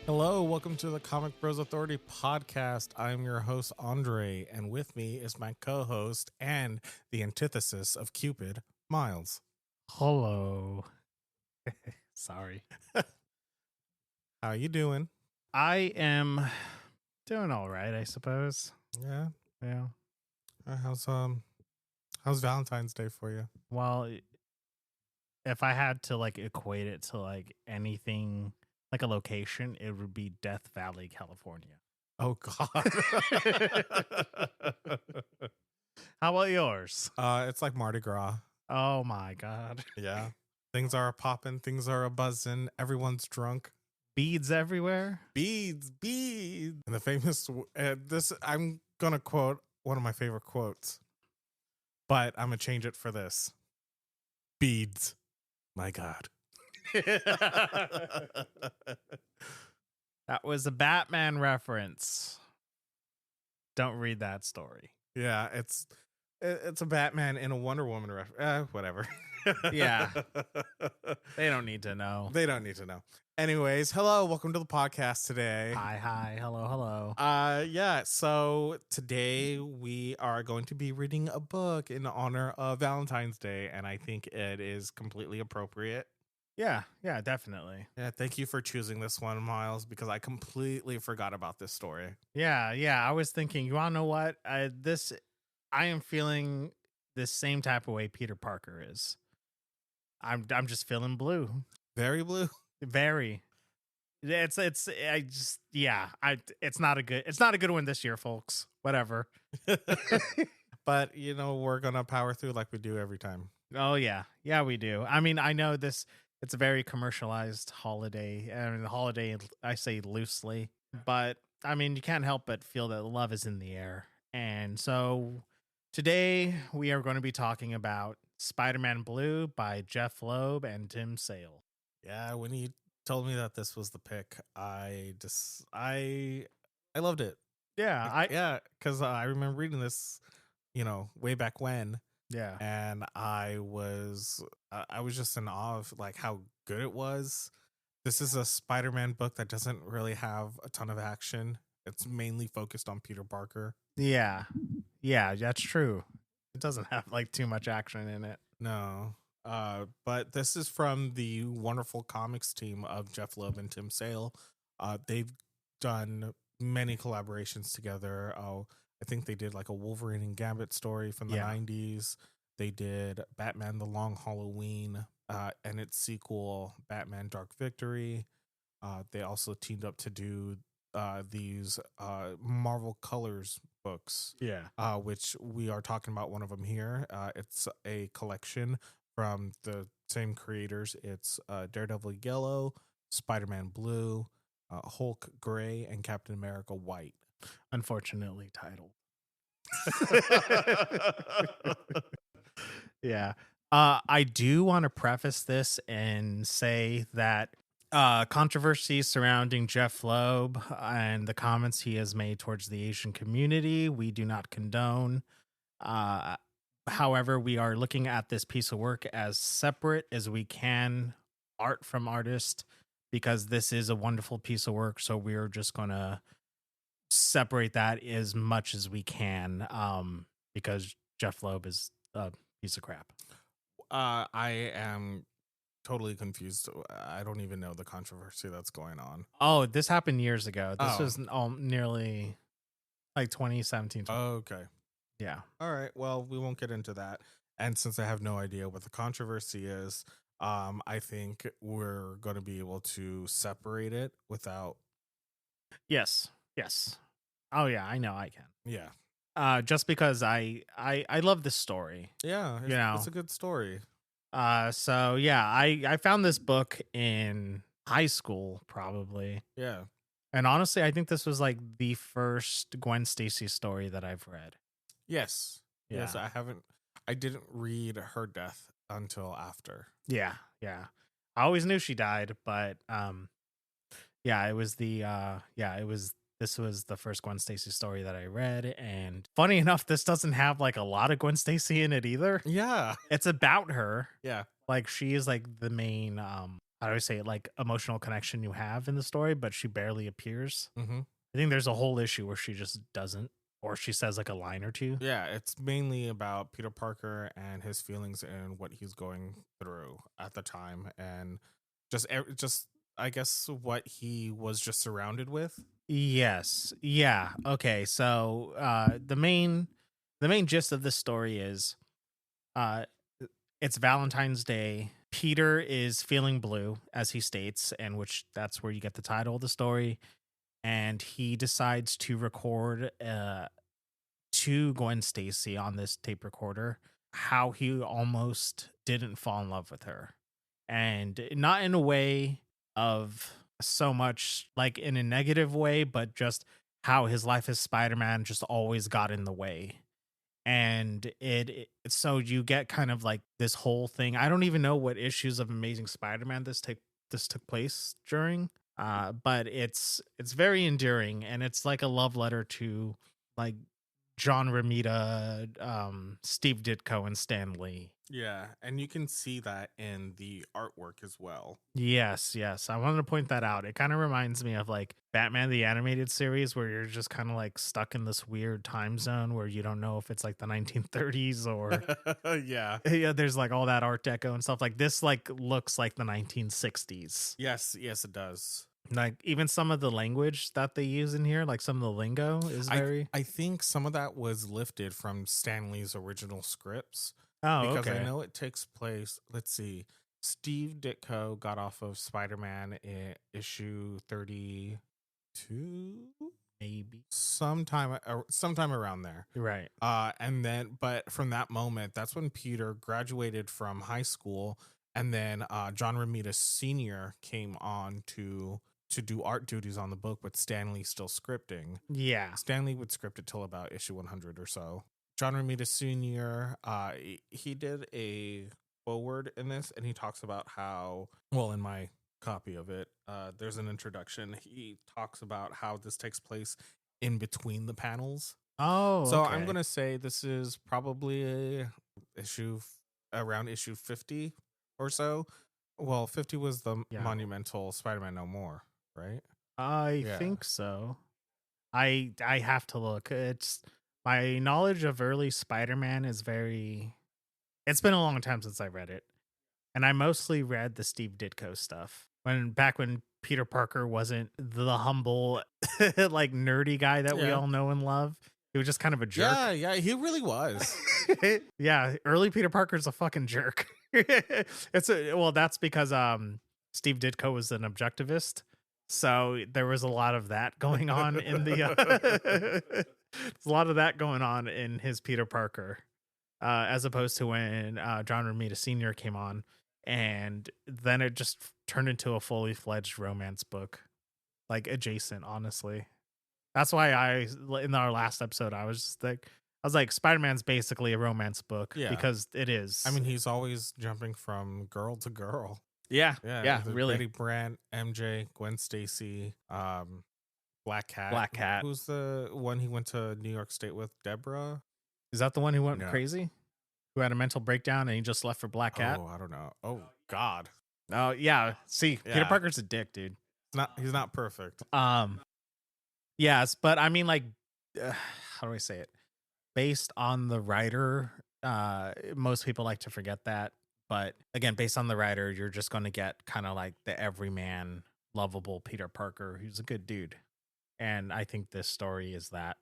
Hello, welcome to the Comic Bros Authority podcast. I'm your host, Andre, and with me is my co-host and the antithesis of Cupid, Miles. Hello. Sorry. How you doing? I am doing all right, I suppose. Yeah. Yeah. How's Valentine's Day for you? Well, if I had to equate it to anything, like a location, it would be Death Valley, California. Oh God. How about yours? It's like Mardi Gras. Oh my God. Yeah. Things are popping, things are a buzzing, everyone's drunk. Beads everywhere. Beads. And the famous I'm gonna quote one of my favorite quotes, but I'm gonna change it for this. Beads. My God. That was a Batman reference. Don't read that story. Yeah, it's a Batman and a Wonder Woman whatever. Yeah. They don't need to know. They don't need to know. Anyways, hello, welcome to the podcast today. Hi, hello. Yeah, so today we are going to be reading a book in honor of Valentine's Day, and I think it is completely appropriate. Yeah, definitely. Yeah, thank you for choosing this one, Miles, because I completely forgot about this story. Yeah. I was thinking, you want to know what? I am feeling the same type of way Peter Parker is. I'm just feeling blue. Very blue. Very. It's not a good one this year, folks. Whatever. But we're gonna power through like we do every time. Oh yeah, we do. I mean, I know this. It's a very commercialized holiday, and holiday I say loosely, but I mean you can't help but feel that love is in the air. And so today we are going to be talking about Spider-Man Blue by Jeph Loeb and Tim Sale. Yeah, when you told me that this was the pick, I loved it. Yeah, because I remember reading this, way back when. Yeah, and I was just in awe of like how good it was. This is a Spider-Man book that doesn't really have a ton of action. It's mainly focused on Peter Parker. Yeah, that's true. It doesn't have too much action in it. No. But this is from the wonderful comics team of Jeph Loeb and Tim Sale. They've done many collaborations together. I think they did like a Wolverine and Gambit story from the 90s. They did Batman The Long Halloween and its sequel, Batman Dark Victory. They also teamed up to do these Marvel Colors books, which we are talking about one of them here. It's a collection from the same creators. It's Daredevil Yellow, Spider-Man Blue, Hulk Gray, and Captain America White. Unfortunately titled. Yeah. I do want to preface this and say that controversy surrounding Jeph Loeb and the comments he has made towards the Asian community, we do not condone. However, we are looking at this piece of work as separate as we can, art from artist, because this is a wonderful piece of work. So we're just going to separate that as much as we can, because Jeph Loeb is a piece of crap. I am totally confused. I don't even know the controversy that's going on. Oh, this happened years ago. This was nearly 2017. Okay. Yeah. All right. Well, we won't get into that. And since I have no idea what the controversy is, I think we're going to be able to separate it without. Yes. Oh yeah, I know I can. Yeah. Just because I love this story. Yeah. It's a good story. So yeah, I found this book in high school probably. Yeah. And honestly, I think this was the first Gwen Stacy story that I've read. Yes. Yeah. Yes, I didn't read her death until after. Yeah. I always knew she died, but this was the first Gwen Stacy story that I read, and funny enough, this doesn't have a lot of Gwen Stacy in it either. Yeah. It's about her. Yeah. She is the main how do I say it, like emotional connection you have in the story, but she barely appears. Mm-hmm. I think there's a whole issue where she just doesn't, or she says like a line or two. Yeah, it's mainly about Peter Parker and his feelings and what he's going through at the time, and just I guess what he was just surrounded with. Yes. Yeah. Okay. So the main gist of this story is uh it's Valentine's Day. Peter is feeling blue, as he states, and which that's where you get the title of the story. And he decides to record to Gwen Stacy on this tape recorder how he almost didn't fall in love with her. And not in a way of so much like in a negative way, but just how his life as Spider-Man just always got in the way. And so you get kind of like this whole thing. I don't even know what issues of Amazing Spider-Man this took place during. But it's very endearing, and it's like a love letter to like John Romita, Steve Ditko, and Stan Lee. Yeah, and you can see that in the artwork as well. Yes, yes. I wanted to point that out. It kind of reminds me of like Batman the Animated Series, where you're just kind of like stuck in this weird time zone where you don't know if it's like the 1930s or Yeah. yeah, there's like all that Art Deco and stuff. Like this like looks like the 1960s. Yes, it does. Like even some of the language that they use in here, like some of the lingo is very I think some of that was lifted from Stan Lee's original scripts. Oh, Because okay. I know it takes place. Let's see. Steve Ditko got off of Spider-Man in issue 32, Maybe. sometime around there. Right. And then, but from that moment, that's when Peter graduated from high school, and then John Romita Sr. came on to do art duties on the book, with Stanley still scripting. Yeah. Stanley would script it till about issue 100 or so. John Romita Sr., he did a forward in this, and he talks about how, well, in my copy of it, there's an introduction. He talks about how this takes place in between the panels. Oh, So okay. I'm going to say this is probably around issue 50 or so. Well, 50 was the Yeah. monumental Spider-Man No More, right? I Yeah. think so. I have to look. It's my knowledge of early Spider-Man is very. It's been a long time since I read it, and I mostly read the Steve Ditko stuff back when Peter Parker wasn't the humble, like nerdy guy that we Yeah. all know and love. He was just kind of a jerk. Yeah, he really was. Yeah, early Peter Parker's a fucking jerk. That's because Steve Ditko was an objectivist. So there was a lot of that going on in the there's a lot of that going on in his Peter Parker. As opposed to when John Romita Sr. came on, and then it just turned into a fully fledged romance book, like adjacent, honestly. That's why in our last episode, I was like, Spider-Man's basically a romance book. Yeah. Because it is. I mean, he's always jumping from girl to girl. Yeah, there's really. Betty Brant, MJ, Gwen Stacy, Black Cat. Black Cat. Who's the one he went to New York State with? Deborah? Is that the one who went No. crazy? Who had a mental breakdown and he just left for Black Cat? Oh, I don't know. Oh, God. Oh, yeah. See, Yeah. Peter Parker's a dick, dude. He's not perfect. Yes, but I mean, like, how do I say it? Based on the writer, most people like to forget that. But again, based on the writer, you're just going to get kind of like the everyman, lovable Peter Parker, who's a good dude. And I think this story is that.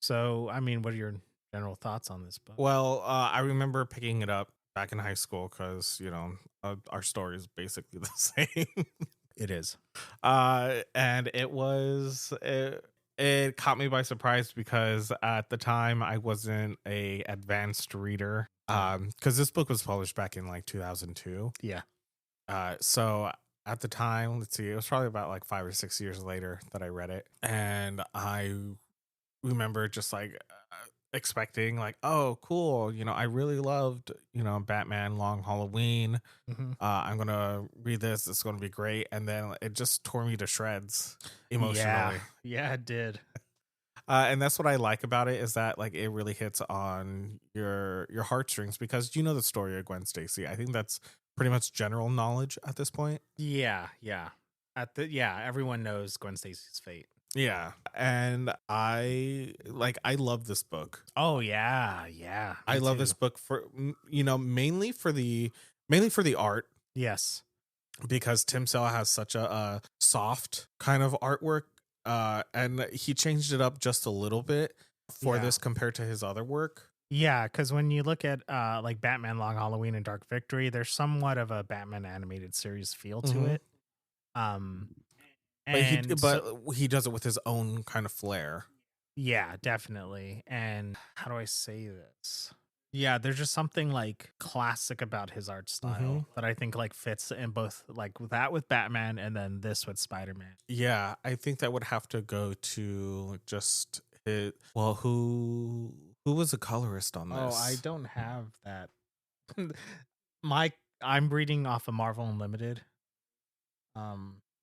So, I mean, what are your general thoughts on this book? Well, I remember picking it up back in high school because, our story is basically the same. It is. And it caught me by surprise because at the time I wasn't a advanced reader. Because this book was published back in like 2002. Yeah. So at the time, let's see, it was probably about like 5 or 6 years later that I read it, and I remember just like expecting like, oh, cool, I really loved Batman Long Halloween. Mm-hmm. I'm gonna read this, it's gonna be great, and then it just tore me to shreds emotionally. Yeah, it did. And that's what I like about it, is that like it really hits on your heartstrings, because you know the story of Gwen Stacy. I think that's pretty much general knowledge at this point. Yeah, yeah. Everyone knows Gwen Stacy's fate. Yeah. And I love this book. Oh yeah, yeah. I love this book for mainly for the art. Yes. Because Tim Sale has such a soft kind of artwork, and he changed it up just a little bit for this compared to his other work. Yeah, because when you look at like Batman Long Halloween and Dark Victory, there's somewhat of a Batman animated series feel to it. But he does it with his own kind of flair. Yeah, definitely. And how do I say this? Yeah, there's just something like classic about his art style that I think like fits in both like that with Batman and then this with Spider-Man. Yeah, I think that would have to go to just it. Well, who was the colorist on this? Oh, I don't have that. I'm reading off of Marvel Unlimited.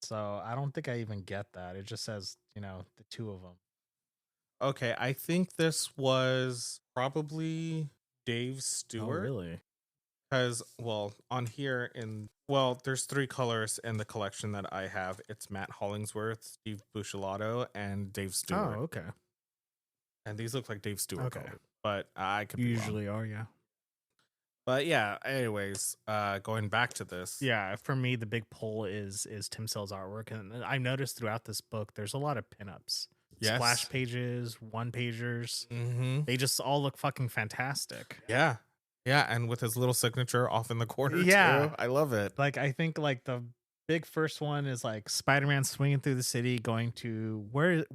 So I don't think I even get that. It just says, the two of them. Okay, I think this was probably Dave Stewart. Oh, really? Because, on here there's 3 colors in the collection that I have. It's Matt Hollingsworth, Steve Buscelato, and Dave Stewart. Oh, okay. And these look like Dave Stewart colors, but I could usually are, yeah. But yeah, anyways, going back to this. Yeah, for me, the big pull is Tim Sale's artwork. And I noticed throughout this book, there's a lot of pinups. Yes. Splash pages, one-pagers. They just all look fucking fantastic. Yeah. Yeah, and with his little signature off in the corner, too. I love it. Like, I think, like, the big first one is, like, Spider-Man swinging through the city, going to... Where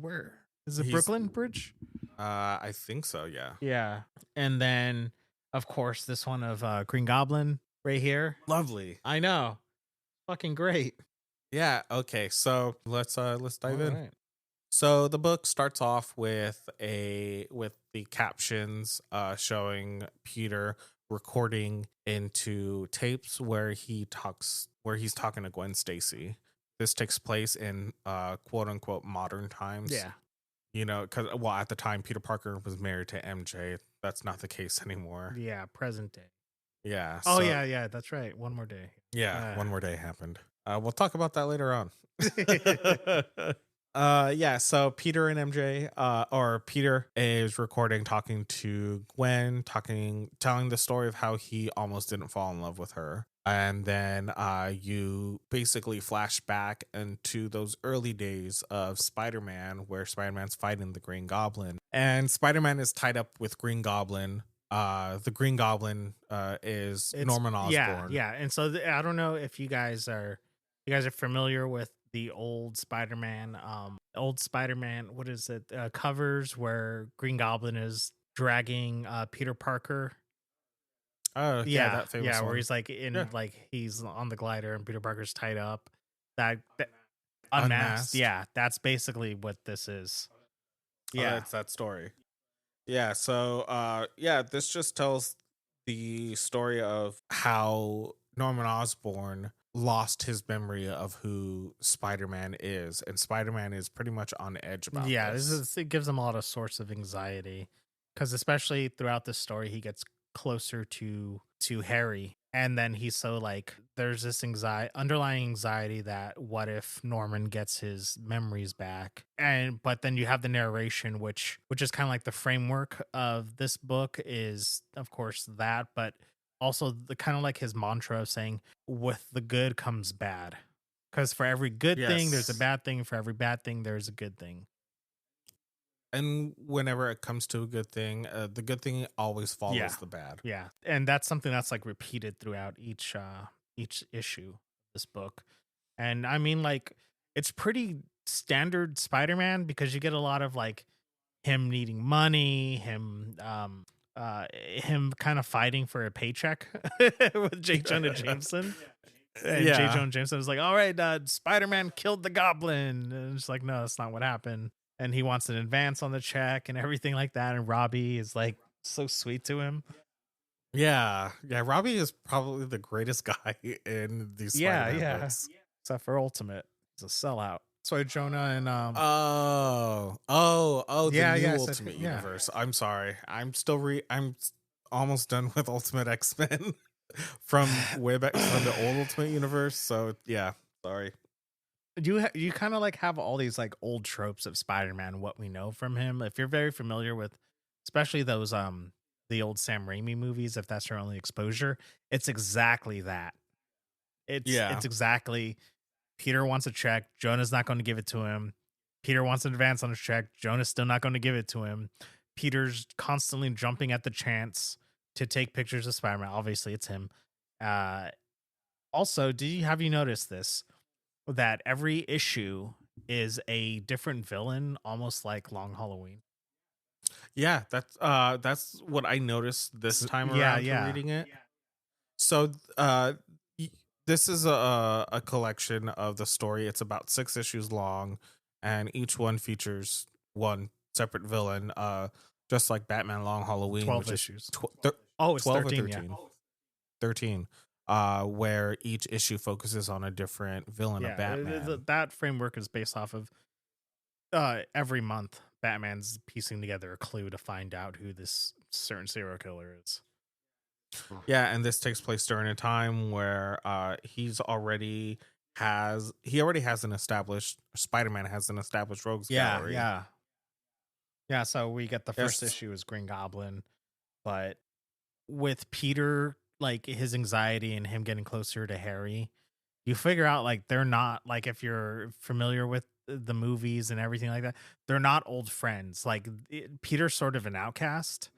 is it, Brooklyn Bridge? I think so, yeah. Yeah. And then, of course, this one of Green Goblin right here. Lovely. I know. Fucking great. Yeah, okay, so let's dive in. Right. So the book starts off with the captions showing Peter recording into tapes where he's talking to Gwen Stacy. This takes place in quote unquote modern times. Yeah. Because at the time Peter Parker was married to MJ. That's not the case anymore. Yeah, present day. Yeah. Oh yeah, that's right. One more day. Yeah, one more day happened. We'll talk about that later on. So Peter and MJ, or Peter is recording, talking to Gwen, telling the story of how he almost didn't fall in love with her. And then you basically flash back into those early days of Spider-Man, where Spider-Man's fighting the Green Goblin. And Spider-Man is tied up with Green Goblin. The Green Goblin is Norman Osborn. Yeah. And so I don't know if you guys are familiar with the old Spider-Man, what is it? Covers where Green Goblin is dragging Peter Parker. Oh yeah, that famous one. Where he's like he's on the glider and Peter Parker's tied up. That unmasked. Yeah, that's basically what this is. Yeah, it's that story. Yeah, so this just tells the story of how Norman Osborn lost his memory of who Spider-Man is, and Spider-Man is pretty much on edge about this. It gives him a lot of source of anxiety, because especially throughout this story he gets closer to Harry, and then he's so like there's this underlying anxiety that what if Norman gets his memories back, but then you have the narration which is kind of like the framework of this book is of course that, but also the kind of like his mantra of saying with the good comes bad, because for every good thing there's a bad thing, for every bad thing there's a good thing. And whenever it comes to a good thing, the good thing always follows the bad. Yeah, and that's something that's like repeated throughout each issue of this book. And I mean, like, it's pretty standard Spider-Man, because you get a lot of like him needing money, him kind of fighting for a paycheck with J. Jonah Jameson. And J. Jonah Jameson was like, all right, Spider-Man killed the Goblin. And it's like, no, that's not what happened. And he wants an advance on the check and everything like that. And Robbie is like so sweet to him. Yeah. Robbie is probably the greatest guy in these Spider-Man books. Except for Ultimate. He's a sellout. So Jonah and the new Ultimate Universe. I'm sorry. I'm still I'm almost done with Ultimate X-Men. from way back from the old Ultimate Universe. So yeah, sorry. You kind of like have all these like old tropes of Spider-Man, what we know from him. If you're very familiar with, especially those the old Sam Raimi movies, if that's your only exposure, it's exactly that. It's Yeah, exactly Peter wants a check, Jonah's not going to give it to him. Peter wants an advance on his check, Jonah's still not going to give it to him. Peter's constantly jumping at the chance to take pictures of Spider-Man. Obviously, it's him. Uh, Also, have you noticed this? That every issue is a different villain, almost like Long Halloween. yeah. That's what I noticed this time Yeah, around to yeah. reading it. So y- this is a collection of the story. It's about 6 issues long, and each one features one separate villain. Just like Batman Long Halloween, 12 which is issues. tw- Oh, it's 12 or 13, yeah. 13. 13, where each issue focuses on a different villain of Yeah, Batman. that framework is based off of every month Batman's piecing together a clue to find out who this certain serial killer is. Yeah, and this takes place during a time where he already has an established Spider-Man has an established rogues Yeah, gallery. yeah. Yeah, so we get the first Yes. issue is Green Goblin, but with Peter, like his anxiety and him getting closer to Harry, you figure out like they're not like if you're familiar with the movies and everything like that, they're not old friends. Like Peter's sort of an outcast,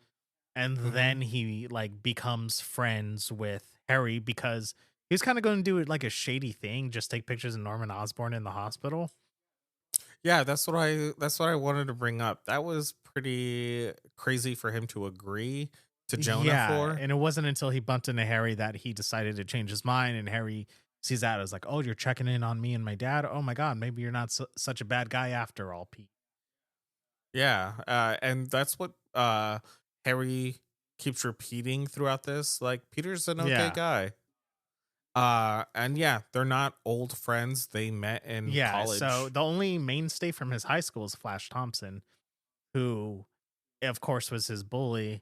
and Hmm. then he like becomes friends with Harry because he was kind of going to do it like a shady thing, just take pictures of Norman Osborn in the hospital. Yeah, that's what I wanted to bring up. That was pretty crazy for him to agree to Jonah Yeah, for. and it wasn't until he bumped into Harry that he decided to change his mind, and Harry sees that as like, "Oh, you're checking in on me and my dad. Oh my god, maybe you're not such a bad guy after all, Pete." Yeah, and that's what Harry keeps repeating throughout this. Like Peter's an okay Yeah, guy. And yeah, they're not old friends. They met in yeah. So college. the only mainstay from his high school is Flash Thompson, who, of course, was his bully,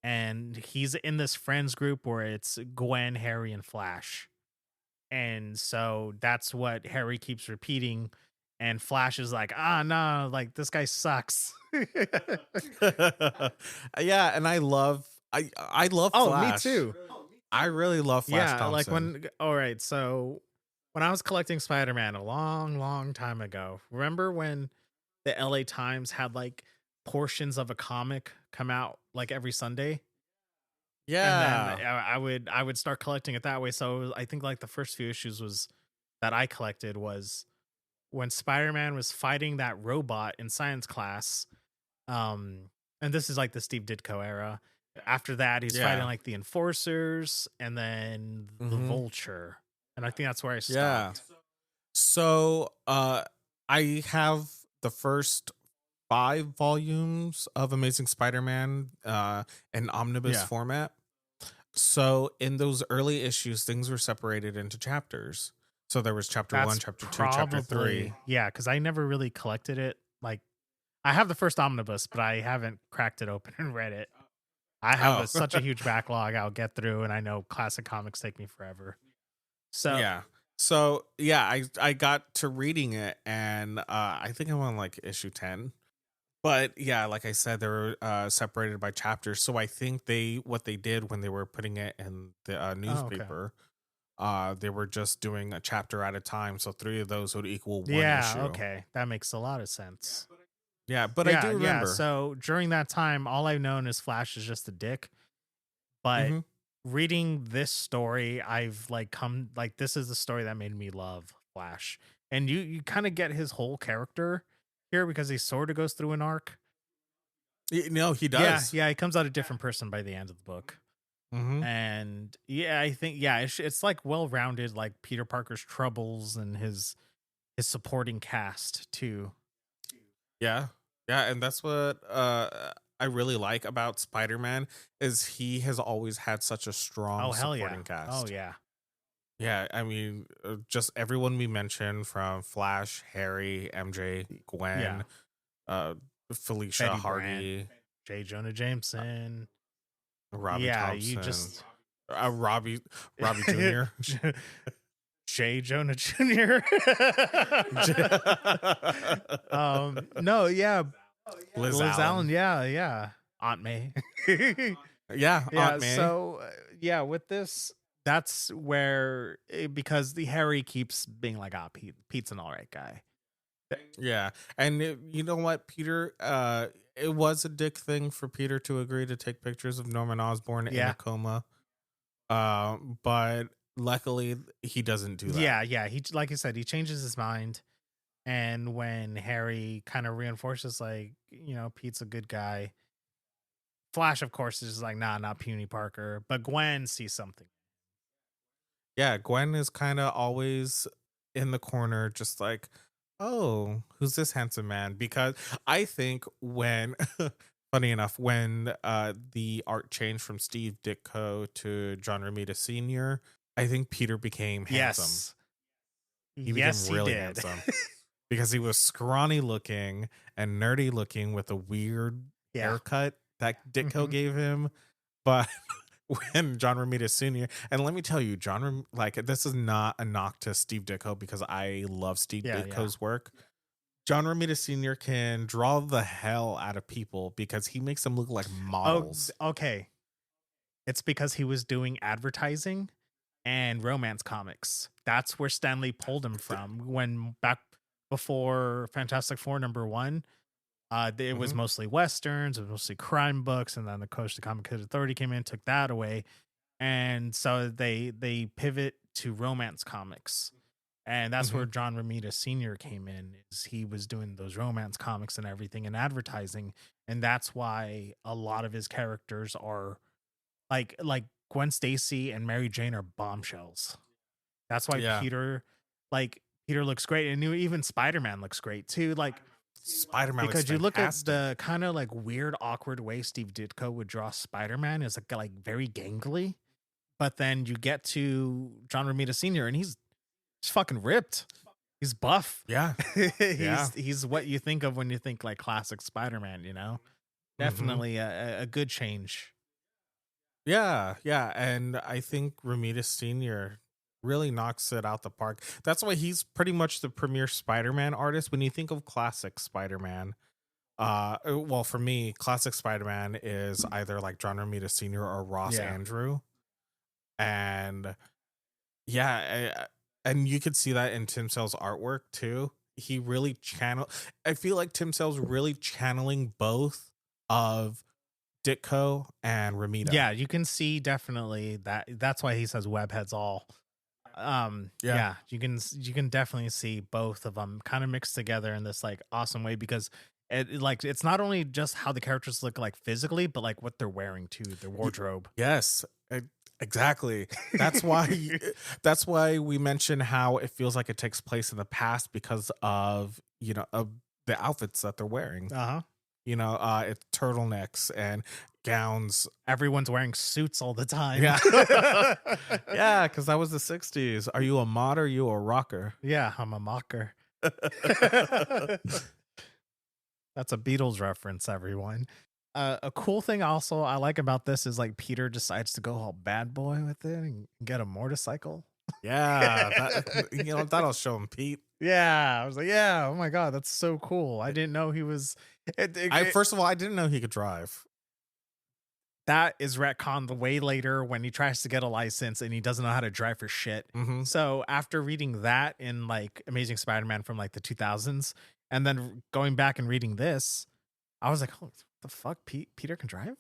and he's in this friends group where it's Gwen, Harry, and Flash. And so that's what Harry keeps repeating. And Flash is like, ah, no, like this guy sucks. Yeah, and I love Oh, me Flash. too. I really love Flash Yeah. Like Thompson. all right. So when I was collecting Spider Man a long, long time ago, remember when the LA Times had like portions of a comic come out like every Sunday? And then Yeah. I would start collecting it that way. So I think like the first few issues was that I collected was when Spider-Man was fighting that robot in science class. Um, and this is like the Steve Ditko era. After that, he's fighting Yeah. like the Enforcers and then the Mhm. Vulture. And I think that's where I Yeah. stopped. So, I have the first 5 volumes of Amazing Spider-Man in omnibus Yeah. format. So, in those early issues, things were separated into chapters. So there was chapter 1, That's chapter 2, chapter 3. probably, yeah, because I never really collected it. Like, I have the first omnibus, but I haven't cracked it open and read it. I have Oh. such a huge backlog I'll get through, and I know classic comics take me forever. So, Yeah. So, yeah, I got to reading it, and I think I'm on like issue 10. But yeah, like I said, they were separated by chapters. So I think what they did when they were putting it in the oh, okay. newspaper, they were just doing a chapter at a time. So 3 of those would equal one Yeah, issue. okay. That makes a lot of sense. Yeah, but I Yeah, do yeah. remember. So during that time, all I've known is Flash is just a dick. But Hmm. reading this story, I've like come like this is the story that made me love Flash. And you kind of get his whole character here because he sort of goes through an arc. No, he Yeah, does. yeah, he comes out a different person by the end of the book. Hmm. And yeah, I think yeah, it's like well-rounded like Peter Parker's troubles and his supporting cast too. Yeah. Yeah, and that's what I really like about Spider-Man is he has always had such a strong Oh hell yeah. supporting Oh cast. yeah. Yeah, I mean, just everyone we mentioned from Flash, Harry, MJ, Yeah. Gwen, uh, Felicia Betty Brant, Hardy, J. Jonah Jameson. Robbie Yeah, you Thompson, just Robbie Jr. J. Jonah Jr. No, yeah, Liz Liz Allen, Allen. yeah, Aunt May. Yeah, Aunt Yeah, May. so yeah, with this, that's where because the Harry keeps being like, ah, Pete's an all right guy. Yeah. And you know what, Peter, it was a dick thing for Peter to agree to take pictures of Norman Osborn in a Yeah, coma. But luckily he doesn't do that. yeah. He, like I said, he changes his mind, and when Harry kind of reinforces, like, Pete's a good guy. Flash, of course, is just like, nah, not Puny Parker, but Gwen sees something. Yeah, Gwen is kind of always in the corner, just like, oh, who's this handsome man? Because I think when, funny enough, when the art changed from Steve Ditko to John Romita Sr., I think Peter became handsome. Yes, He yes, became he really did. handsome because he was scrawny looking and nerdy looking with a weird Yeah. haircut that Ditko Mhm. gave him. But when John Romita Sr. and let me tell you, like this is not a knock to Steve Ditko because I love Steve Yeah, Ditko's work. John Romita Sr. can draw the hell out of people because he makes them look like Oh, models. okay. It's because he was doing advertising and romance comics. That's where Stanley pulled him from when back before Fantastic Four #1. It was Mhm. mostly westerns, it was mostly crime books, and then the Coast to Comic Authority came in, took that away, and so they pivot to romance comics, and that's where Mhm. John Romita Sr. came in. Is he was doing those romance comics and everything and advertising, and that's why a lot of his characters are like Gwen Stacy and Mary Jane are bombshells. That's why Yeah. Peter looks great, and even Spider-Man looks great too. Like, Spider-Man looks because you look at fantastic. the kind of like weird, awkward way Steve Ditko would draw Spider-Man is like very gangly, but then you get to John Romita Sr. and he's fucking ripped. He's buff. Yeah. Yeah. He's what you think of when you think like classic Spider-Man. Mhm. Definitely a good change. Yeah, yeah, and I think Ramita Senior really knocks it out the park. That's why he's pretty much the premier Spider-Man artist. When you think of classic Spider-Man, well, for me, classic Spider-Man is either like John Romita Sr. or Ross Yeah. Andrew, and yeah, and you could see that in Tim Sale's artwork too. He really channel. I feel like Tim Sale's really channeling both of Ditko and Ramita. Yeah, you can see definitely that's why he says webheads all. Yeah. Yeah, you can definitely see both of them kind of mixed together in this like awesome way because like it's not only just how the characters look like physically, but like what they're wearing too, their Y- wardrobe. yes, exactly. That's why that's why we mention how it feels like it takes place in the past because of, of the outfits that they're wearing. Uh-huh. It's turtlenecks and gowns. Everyone's wearing suits all the time. Yeah. Yeah, cuz that was the 60s. Are you a mod or are you a rocker? Yeah, I'm a mocker. That's a Beatles reference, everyone. A cool thing also I like about this is like Peter decides to go all bad boy with it and get a motorcycle. Yeah, that'll show him Pete. Yeah, I was like, yeah, oh my god, that's so cool. I didn't know he was. First of all, I didn't know he could drive. That is retconned way later when he tries to get a license and he doesn't know how to drive for shit. Mhm. So after reading that in like Amazing Spider-Man from like the 2000s, and then going back and reading this, I was like, oh, the fuck, Peter can drive?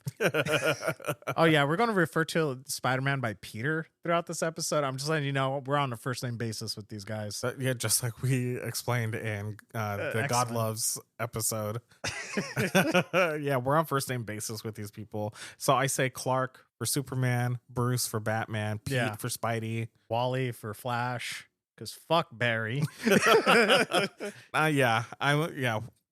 Oh yeah, we're going to refer to Spider-Man by Peter throughout this episode. I'm just letting you know we're on a first name basis with these guys. Yeah, just like we explained in the God Excellent. Loves episode. Yeah, we're on first name basis with these people. So I say Clark for Superman, Bruce for Batman, Pete Yeah. for Spidey. Wally for Flash, because fuck Barry. Yeah,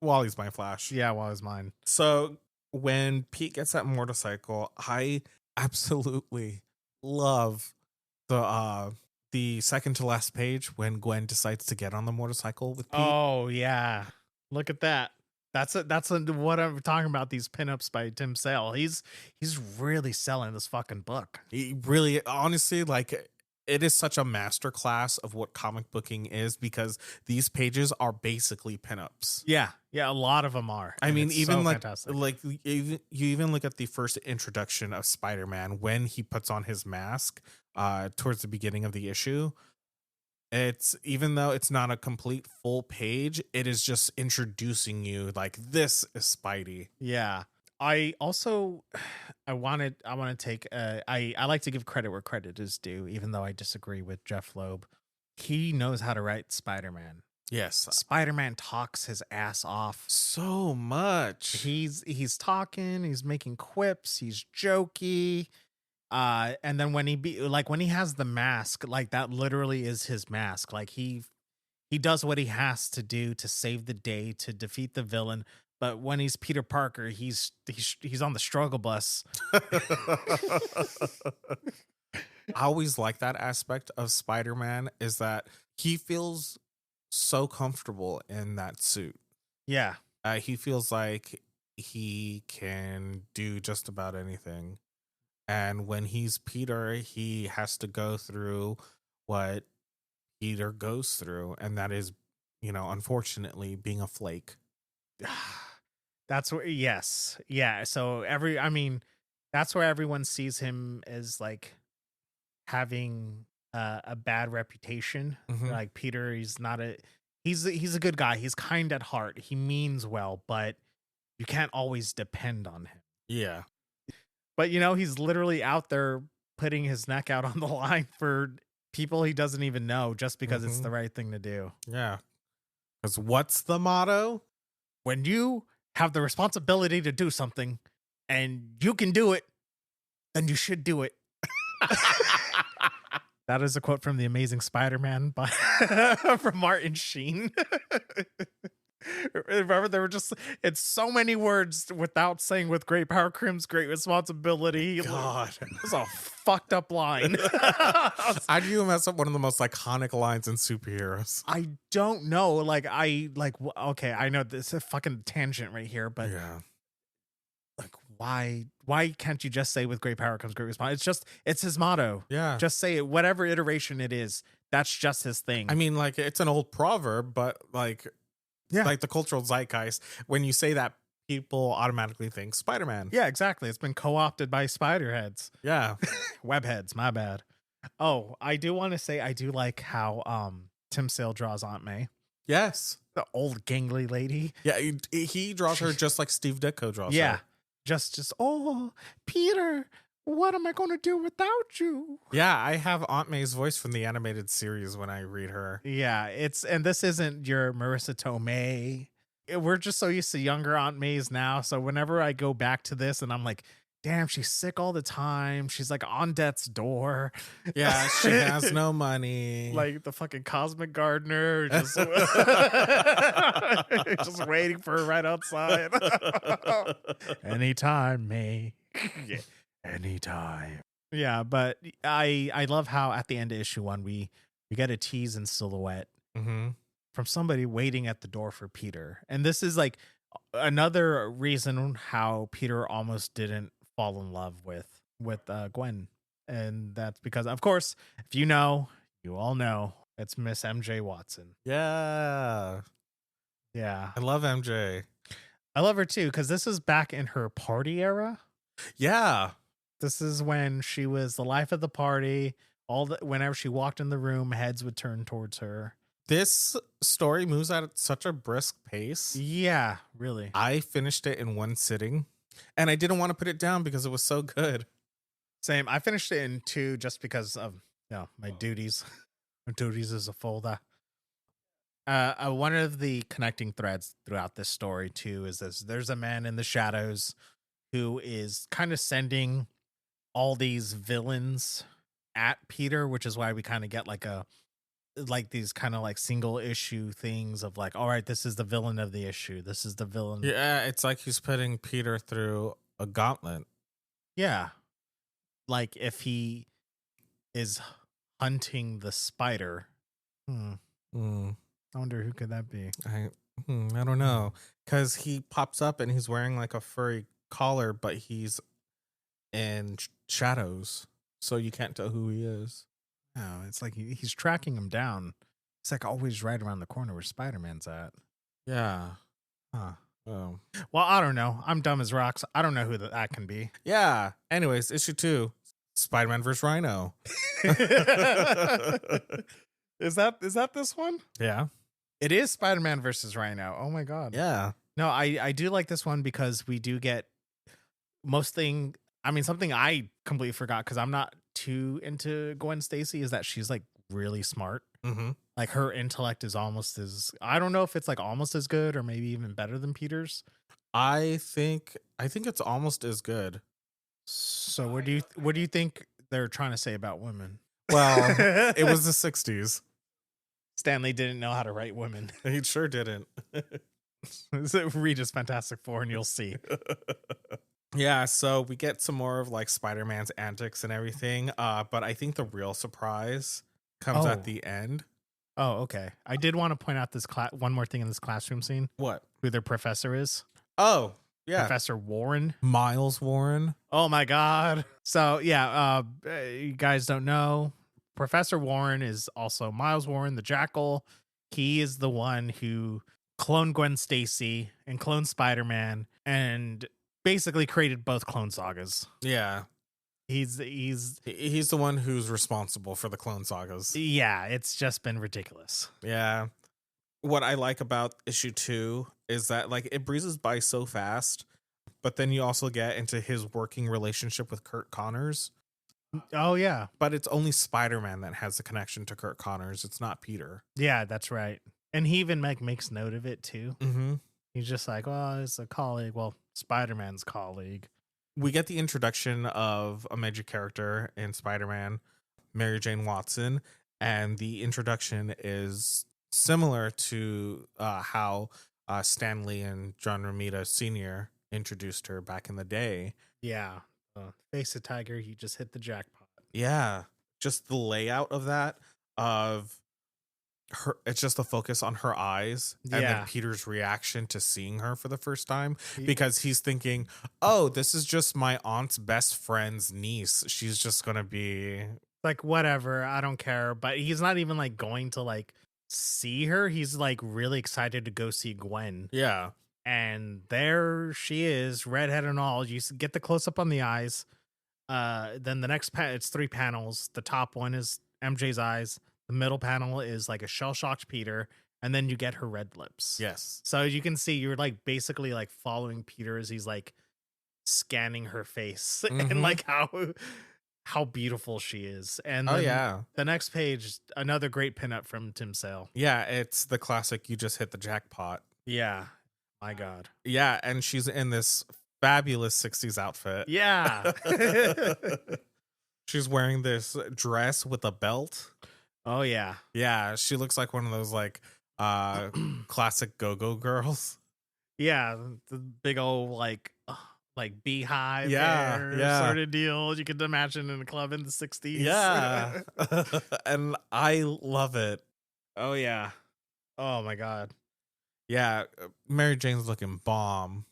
Wally's my Flash. Yeah, Wally's mine. So when Pete gets that motorcycle, I absolutely love the second to last page when Gwen decides to get on the motorcycle with Pete. Oh yeah, look at that. What I'm talking about. These pinups by Tim Sale. He's really selling this fucking book. He really, honestly, like, it is such a masterclass of what comic booking is, because these pages are basically pinups. Yeah, a lot of them are. I mean, even so like fantastic. you even look at the first introduction of Spider-Man when he puts on his mask towards the beginning of the issue. It's, even though it's not a complete full page, it is just introducing you like, this is Spidey. Yeah. I also I want to take I like to give credit where credit is due, even though I disagree with Jeph Loeb. He knows how to write Spider-Man. Yes. Spider-Man talks his ass off So much. He's talking, he's making quips, he's jokey. And then when when he has the mask, like, that literally is his mask. Like, he does what he has to do to save the day, to defeat the villain. But when he's Peter Parker, he's on the struggle bus. I always like that aspect of Spider-Man, is that he feels so comfortable in that suit. Yeah. He feels like he can do just about anything. And when he's Peter, he has to go through what Peter goes through. And that is, unfortunately, being a flake. That's where, yes. Yeah. So that's where everyone sees him as, like, having a bad reputation. Mhm. Like, Peter, he's a good guy. He's kind at heart. He means well, but you can't always depend on him. Yeah. But he's literally out there putting his neck out on the line for people he doesn't even know, just because it's the right thing to do. Yeah. Because what's the motto? When you have the responsibility to do something and you can do it, then you should do it. That is a quote from The Amazing Spider-Man from Martin Sheen. Remember, they were it's so many words without saying "with great power comes great responsibility." God, it's a fucked up line. How do you mess up one of the most iconic lines in superheroes? I don't know. Okay, I know this is a fucking tangent right here, but yeah, like, why can't you just say "with great power comes great responsibility"? It's his motto. Yeah, just say it, whatever iteration it is. That's just his thing. I mean, like, it's an old proverb, but like. Yeah. Like the cultural zeitgeist, when you say that, people automatically think Spider-Man. Yeah, exactly. It's been co-opted by spiderheads. Yeah. Webheads, my bad. Oh, I do want to say I do like how Tim Sale draws Aunt May. Yes. The old gangly lady. Yeah, he draws her just like Steve Ditko draws her. Just oh, Peter, what am I going to do without you? Yeah, I have Aunt May's voice from the animated series when I read her. Yeah, and this isn't your Marissa Tomei. We're just so used to younger Aunt Mays now. So whenever I go back to this and I'm like, damn, she's sick all the time. She's like on death's door. Yeah, she has no money. Like the fucking cosmic gardener, just, just waiting for her right outside. Anytime, May. Yeah. Anytime. Yeah, but I love how at the end of issue 1 we get a tease in silhouette from somebody waiting at the door for Peter. And this is like another reason how Peter almost didn't fall in love with Gwen. And that's because, of course, if you all know, it's Miss MJ Watson. Yeah. I love MJ. I love her too, because this is back in her party era. Yeah. This is when she was the life of the party. Whenever she walked in the room, heads would turn towards her. This story moves at such a brisk pace. Yeah, really. I finished it in one sitting, and I didn't want to put it down because it was so good. Same. I finished it in 2 just because of my duties. My duties as a folder. One of the connecting threads throughout this story too is this: there's a man in the shadows who is kind of sending all these villains at Peter, which is why we kind of get these kind of like single issue things of like, all right, this is the villain of the issue. This is the villain. Yeah, it's like he's putting Peter through a gauntlet. Yeah. Like if he is hunting the spider. I wonder who could that be. I don't know, because he pops up and he's wearing like a furry collar, but he's in shadows, so you can't tell who he is. Oh, it's like he's tracking him down. It's like always right around the corner where Spider-Man's at. Yeah. Huh. Oh. Well, I don't know. I'm dumb as rocks. I don't know who that can be. Yeah. Anyways, issue 2, Spider-Man vs. Rhino. Is that this one? Yeah. It is Spider-Man versus Rhino. Oh my god. Yeah. No, I do like this one because we do get something I completely forgot because I'm not too into Gwen Stacy is that she's like really smart. Mm-hmm. Like her intellect is I don't know if it's like almost as good or maybe even better than Peter's. I think it's almost as good. So what do you think they're trying to say about women? Well, it was the 60s. Stanley didn't know how to write women. He sure didn't. So read his Fantastic Four and you'll see. Yeah, so we get some more of like Spider-Man's antics and everything. But I think the real surprise comes Oh. at the end. Oh, okay. I did want to point out one more thing in this classroom scene. What? Who their professor is. Oh, yeah. Professor Warren. Miles Warren. Oh my god. So yeah, you guys don't know. Professor Warren is also Miles Warren, the Jackal. He is the one who cloned Gwen Stacy and cloned Spider-Man and basically created both Clone Sagas. Yeah. He's the one who's responsible for the Clone Sagas. Yeah, it's just been ridiculous. Yeah. What I like about issue 2 is that like it breezes by so fast, but then you also get into his working relationship with Kurt Connors. Oh yeah. But it's only Spider-Man that has a connection to Kurt Connors. It's not Peter. Yeah, that's right. And he even makes note of it too. Mm-hmm. He's just like, well, it's a colleague. Well, Spider-Man's colleague. We get the introduction of a major character in Spider-Man, Mary Jane Watson, and the introduction is similar to how Stan Lee and John Romita Sr. introduced her back in the day. Yeah. Face a tiger, you just hit the jackpot. Yeah. Just the layout of that, of her, it's just a focus on her eyes and then Peter's reaction to seeing her for the first time, because he's thinking, oh, this is just my aunt's best friend's niece. She's just gonna be like, whatever, I don't care. But he's not even like going to like see her. He's like really excited to go see Gwen. Yeah. And there she is, redhead and all. You get the close up on the eyes. Then the next it's 3 panels. The top one is MJ's eyes. The middle panel is like a shell-shocked Peter, and then you get her red lips. Yes. So as you can see, you're like basically like following Peter as he's like scanning her face and like how beautiful she is. And then the next page, another great pinup from Tim Sale. Yeah, it's the classic "you just hit the jackpot." Yeah. My God. Yeah, and she's in this fabulous 60s outfit. Yeah. She's wearing this dress with a belt. Oh yeah. Yeah, she looks like one of those like classic go-go girls. Yeah, the big old like beehive sort of deal you could imagine in a club in the 60s. Yeah. And I love it. Oh yeah. Oh my God. Yeah, Mary Jane's looking bomb.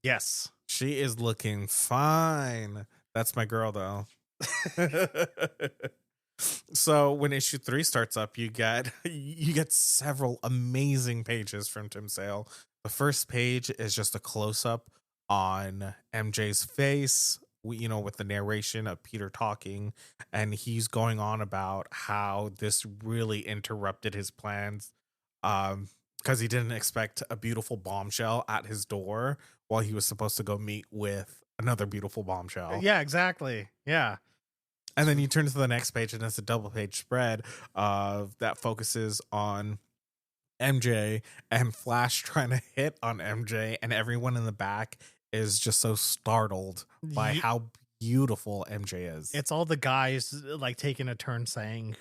Yes. She is looking fine. That's my girl, though. So when issue 3 starts up, you get several amazing pages from Tim Sale. The first page is just a close-up on MJ's face, with the narration of Peter talking, and he's going on about how this really interrupted his plans. Because he didn't expect a beautiful bombshell at his door while he was supposed to go meet with another beautiful bombshell. Yeah, exactly. Yeah. And then you turn to the next page and it's a double page spread that focuses on MJ and Flash trying to hit on MJ, and everyone in the back is just so startled by how beautiful MJ is. It's all the guys like taking a turn saying,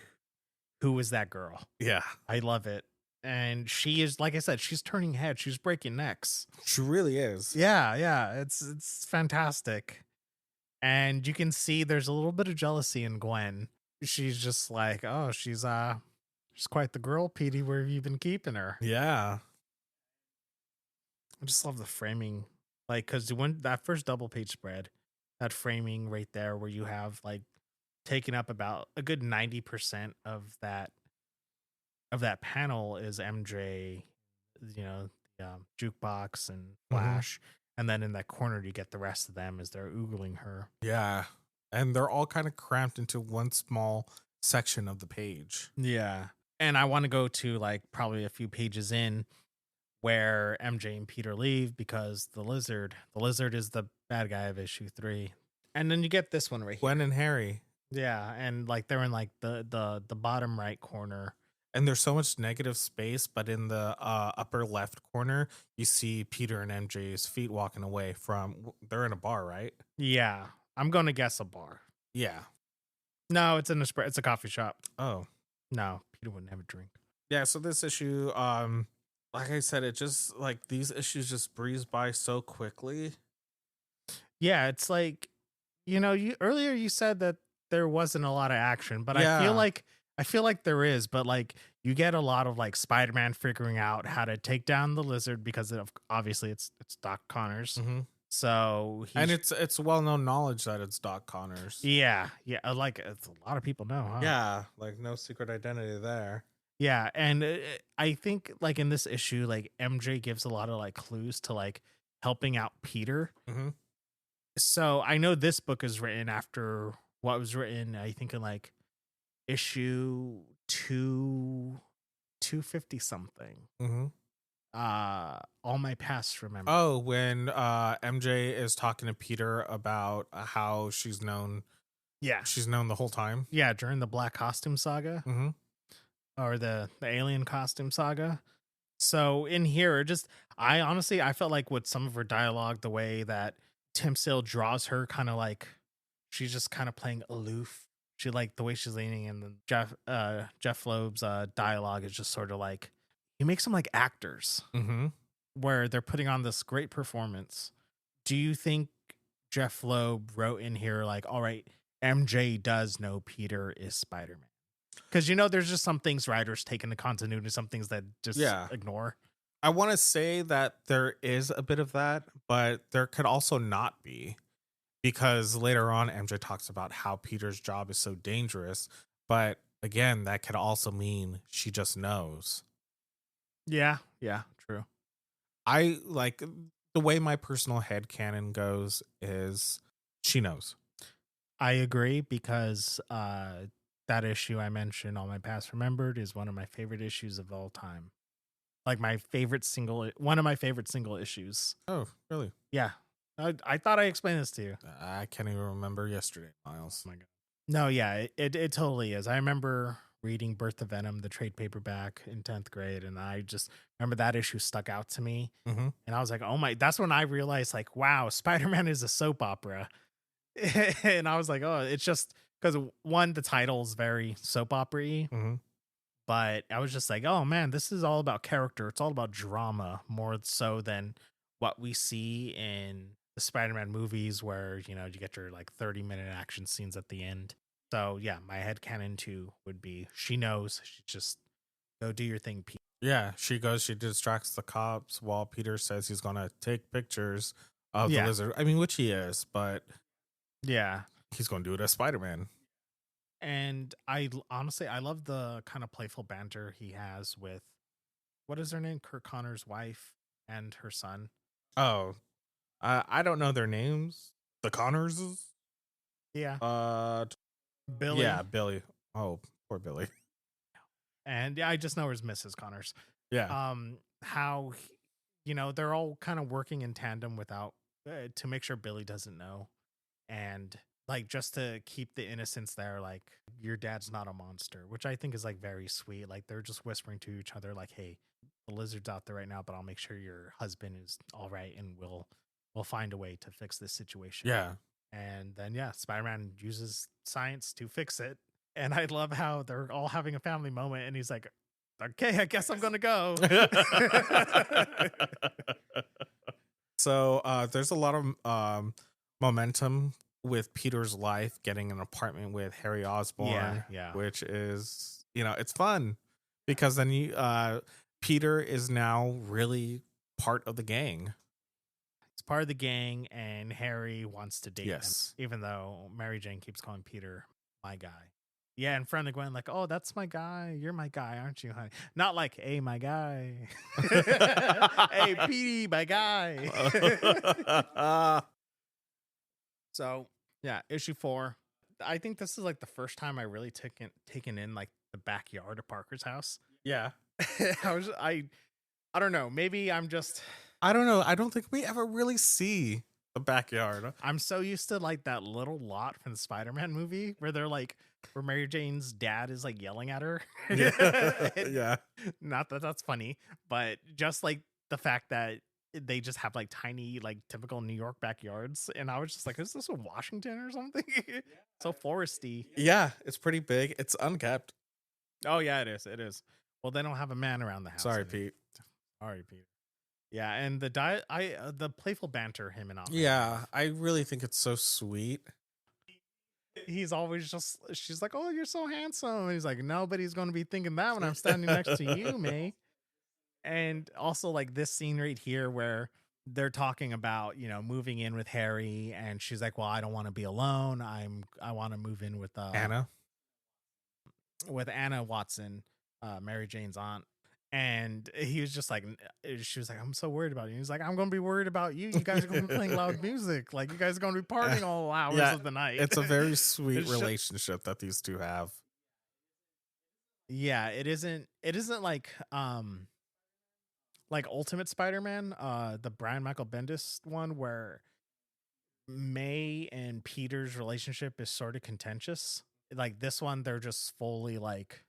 "Who is that girl?" Yeah. I love it. And she is, like I said, she's turning heads. She's breaking necks. She really is. Yeah. It's fantastic. And you can see there's a little bit of jealousy in Gwen. She's just like, oh, she's quite the girl, Petey. Where have you been keeping her? Yeah. I just love the framing, like because when that first double page spread, that framing right there where you have like taking up about a good 90% of that panel is MJ, the jukebox and Hmm. Flash, and then in that corner you get the rest of them as they're oogling her. Yeah. And they're all kind of cramped into one small section of the page. Yeah, and I want to go to like probably a few pages in where MJ and Peter leave because the lizard is the bad guy of issue 3, and then you get this one right Gwen here. and Harry. Yeah, and like they're in like the bottom right corner. And there's so much negative space, but in the upper left corner, you see Peter and MJ's feet walking away from. They're in a bar, right? Yeah, I'm gonna guess a bar. Yeah. No, it's in a it's a coffee shop. Oh, No, Peter wouldn't have a drink. yeah. So this issue, like I said, it just like these issues just breeze by so quickly. Yeah, it's like, you earlier you said that there wasn't a lot of action, but Yeah. I feel like there is, but like you get a lot of like Spider-Man figuring out how to take down the lizard because obviously it's Doc Connors. Hmm. So And it's well known knowledge that it's Doc Connors. yeah, like it's a lot of people know, huh? Yeah, like no secret identity there. Yeah, and I think like in this issue, like MJ gives a lot of like clues to like helping out Peter. Hmm. So I know this book is written after what was written, I think in like issue 250 something. Hmm. All my past remember. Oh, when MJ is talking to Peter about how she's known Yeah. the whole time. Yeah, during the Black Costume Saga Hmm. or the Alien Costume Saga. So in here, I honestly I felt like with some of her dialogue, the way that Tim Sale draws her, kind of like she's just kind of playing aloof. She like the way she's leaning, and then Jeph Loeb's dialogue is just sort of like he makes them like actors Hmm. where they're putting on this great performance. Do you think Jeph Loeb wrote in here like, all right, MJ does know Peter is Spider-Man? Because there's just some things writers take into continuity, some things that just Yeah. ignore. I want to say that there is a bit of that, but there could also not be, because later on MJ talks about how Peter's job is so dangerous, but again, that could also mean she just knows. Yeah, true. I like the way my personal headcanon goes is she knows. I agree because that issue I mentioned, All My Past Remembered, is one of my favorite issues of all time. Like one of my favorite single issues. Oh, really? Yeah. I thought I explained this to you. I can't even remember yesterday, Miles. Oh my God. No, yeah, it totally is. I remember reading Birth of Venom, the trade paperback in 10th grade, and I just remember that issue stuck out to me. Mm-hmm. And I was like, oh my, that's when I realized like, wow, Spider-Man is a soap opera. And I was like, oh, it's just because one, the title's very soap opera-y, Mm-hmm. but I was just like, oh man, this is all about character. It's all about drama more so than what we see in the Spider-Man movies where, you get your like 30-minute action scenes at the end. So yeah, my headcanon too would be she knows. She just go do your thing, Pete. Yeah, she distracts the cops while Peter says he's gonna take pictures of the Yeah. lizard. I mean, which he is, but Yeah. he's gonna do it as Spider-Man. And honestly, I love the kind of playful banter he has with what is her name? Kurt Connor's wife and her son. Oh, I don't know their names. The Connorses. Yeah. Billy. Yeah, Billy. Oh, poor Billy. And yeah, I just know her as Mrs. Connors. Yeah. How they're all kind of working in tandem without to make sure Billy doesn't know, and like just to keep the innocence there, like your dad's not a monster, which I think is like very sweet. Like they're just whispering to each other like, hey, the lizard's out there right now, but I'll make sure your husband is all right, and we'll find a way to fix this situation. Yeah. And then yeah, Spider-Man uses science to fix it. And I love how they're all having a family moment, and he's like, okay, I guess I'm gonna go. So there's a lot of momentum with Peter's life getting an apartment with Harry Osborn, Yeah. which is it's fun because then Peter is now really part of the gang. He's part of the gang, and Harry wants to date Yes. him, even though Mary Jane keeps calling Peter my guy. Yeah, in front of Gwen, like, oh, that's my guy. You're my guy, aren't you, honey? Not like, hey, my guy. Hey, Petey, my guy. So, yeah, issue 4. I think this is like the first time I really taken in like the backyard of Parker's house. Yeah. I don't know. Maybe I'm just. I don't know. I don't think we ever really see the backyard. I'm so used to like that little lot from the Spider-Man movie where they're like, where Mary Jane's dad is like yelling at her. Yeah. Not that that's funny, but just like the fact that they just have like tiny, like typical New York backyards. And I was just like, is this a Washington or something? So foresty. Yeah, it's pretty big. It's unkept. Oh yeah, it is. It is. Well, they don't have a man around the house. Sorry, Pete. Sorry, Pete. Yeah, and the playful banter him and Aunt May. Yeah, I really think it's so sweet. He's always just, she's like, oh, you're so handsome. And he's like, nobody's going to be thinking that when I'm standing next to you, May. And also like this scene right here where they're talking about, you know, moving in with Harry, and she's like, well, I don't want to be alone. I want to move in with Anna Watson, Mary Jane's aunt. And he was just like, she was like, I'm so worried about you. He's like, I'm going to be worried about you. You guys are going to be playing loud music. Like, you guys are going to be partying all hours of the night. It's a very sweet relationship that these two have. Yeah, it isn't like Ultimate Spider-Man, the Brian Michael Bendis one, where May and Peter's relationship is sort of contentious. Like this one, they're just fully like,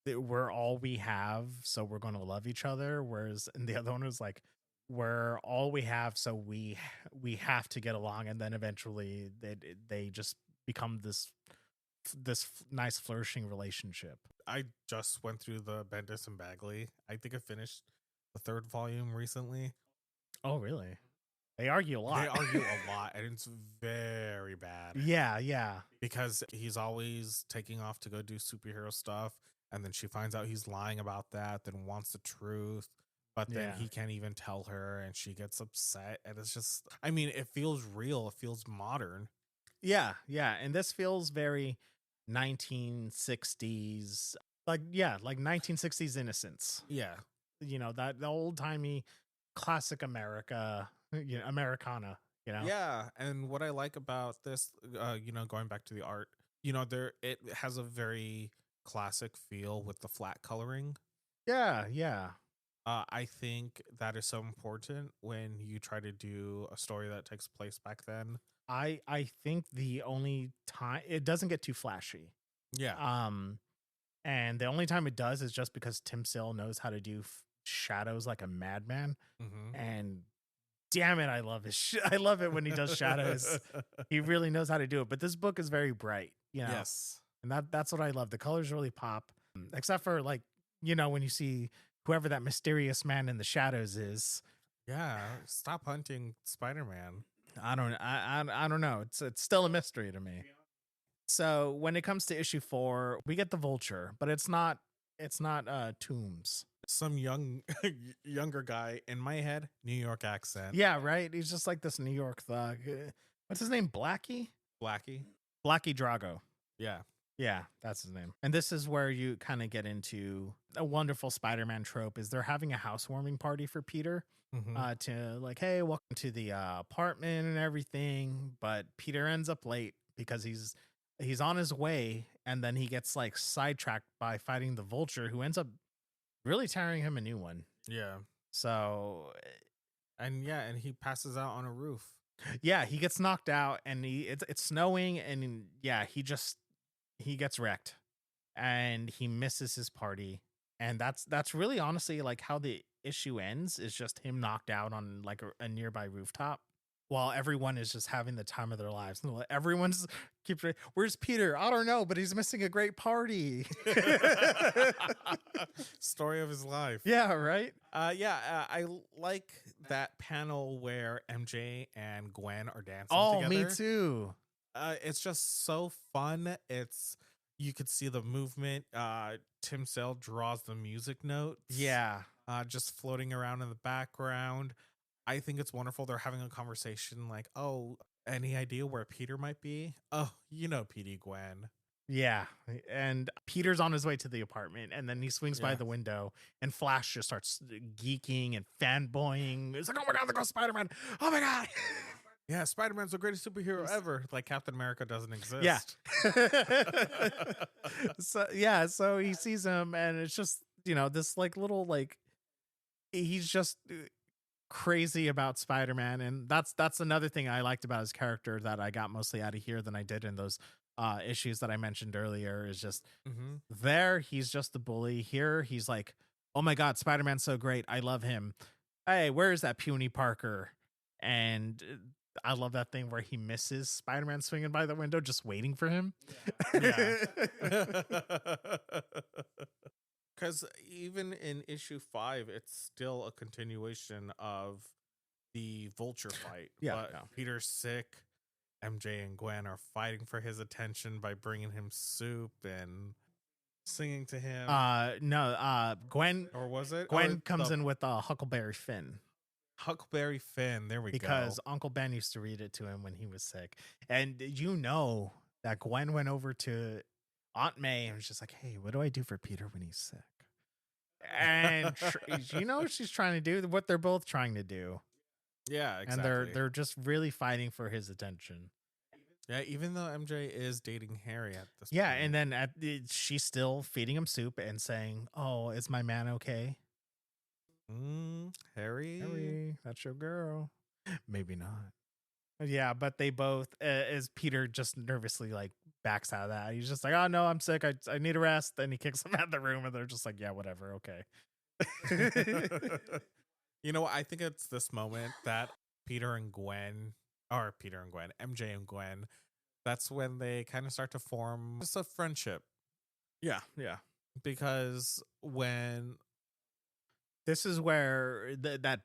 we're all we have, so we're going to love each other. Whereas in the other one was like, we're all we have, so we have to get along, and then eventually they just become this nice flourishing relationship. I just went through the Bendis and Bagley. I think I finished the 3rd volume recently. Oh, really? They argue a lot. They argue a lot, and it's very bad. Yeah. Because he's always taking off to go do superhero stuff, and then she finds out he's lying about that, then wants the truth, but then he can't even tell her, and she gets upset, and it's just, I mean, it feels real. It feels modern. Yeah, and this feels very 1960s, like 1960s innocence. Yeah. You know, that the old-timey classic America, you know, Americana, you know? Yeah, and what I like about this, you know, going back to the art, you know, it has a very classic feel with the flat coloring. Yeah. I think that is so important when you try to do a story that takes place back then. I think the only time it doesn't get too flashy. Yeah. And the only time it does is just because Tim Sale knows how to do shadows like a madman. Mm-hmm. And damn it, I love his I love it when he does shadows. He really knows how to do it. But this book is very bright, you know. Yes. And that's what I love. The colors really pop, except for like, you know, when you see whoever that mysterious man in the shadows is. Yeah, stop hunting Spider-Man. I don't know. It's still a mystery to me. So when it comes to issue 4, we get the Vulture, but it's not Toombs. Some younger guy, in my head, New York accent. Yeah, right. He's just like this New York thug. What's his name? Blackie Drago. Yeah, that's his name. And this is where you kind of get into a wonderful Spider-Man trope. Is they're having a housewarming party for Peter. Mm-hmm. To like, hey, welcome to the apartment and everything. But Peter ends up late because he's on his way, and then he gets like sidetracked by fighting the Vulture, who ends up really tearing him a new one. Yeah. So, and he passes out on a roof. Yeah, he gets knocked out, and it's snowing, and he gets wrecked, and he misses his party, and that's really honestly like how the issue ends, is just him knocked out on like a nearby rooftop while everyone is just having the time of their lives. Everyone's where's Peter? I don't know, but he's missing a great party. Story of his life. Yeah, right. I like that panel where MJ and Gwen are dancing together. Me too. It's just so fun. You could see the movement. Tim Sale draws the music notes. Yeah. just floating around in the background. I think it's wonderful. They're having a conversation like, oh, any idea where Peter might be? Oh, you know, PD Gwen. Yeah. And Peter's on his way to the apartment, and then he swings by Yeah. the window, and Flash just starts geeking and fanboying. It's like, oh my God, there goes Spider-Man. Oh my God. Yeah, Spider-Man's the greatest superhero ever. Like Captain America doesn't exist. Yeah. So he sees him, and it's just, this like little, like, he's just crazy about Spider-Man, and that's another thing I liked about his character that I got mostly out of here than I did in those issues that I mentioned earlier. Is just there he's just the bully. Here he's like, oh my God, Spider-Man's so great, I love him. Hey, where's that puny Parker? And I love that thing where he misses Spider-Man swinging by the window, just waiting for him. Yeah. Because even in issue 5, it's still a continuation of the Vulture fight. Yeah, But yeah. Peter's sick. MJ and Gwen are fighting for his attention by bringing him soup and singing to him. Gwen, or was it? Gwen comes in with a Huckleberry Finn. Huckleberry Finn. There we go. Because Uncle Ben used to read it to him when he was sick. And that Gwen went over to Aunt May and was just like, hey, what do I do for Peter when he's sick? And she's trying to do what they're both trying to do. Yeah, exactly. And they're just really fighting for his attention. Yeah, even though MJ is dating Harry at this point. Yeah, and then she's still feeding him soup and saying, oh, is my man okay? Harry, that's your girl. Maybe not. Yeah, but they both, as Peter just nervously like backs out of that. He's just like, oh no, I'm sick. I need a rest. Then he kicks him out of the room, and they're just like, yeah, whatever, okay. You know what? I think it's this moment that MJ and Gwen, that's when they kind of start to form just a friendship. Yeah. Because when this is where that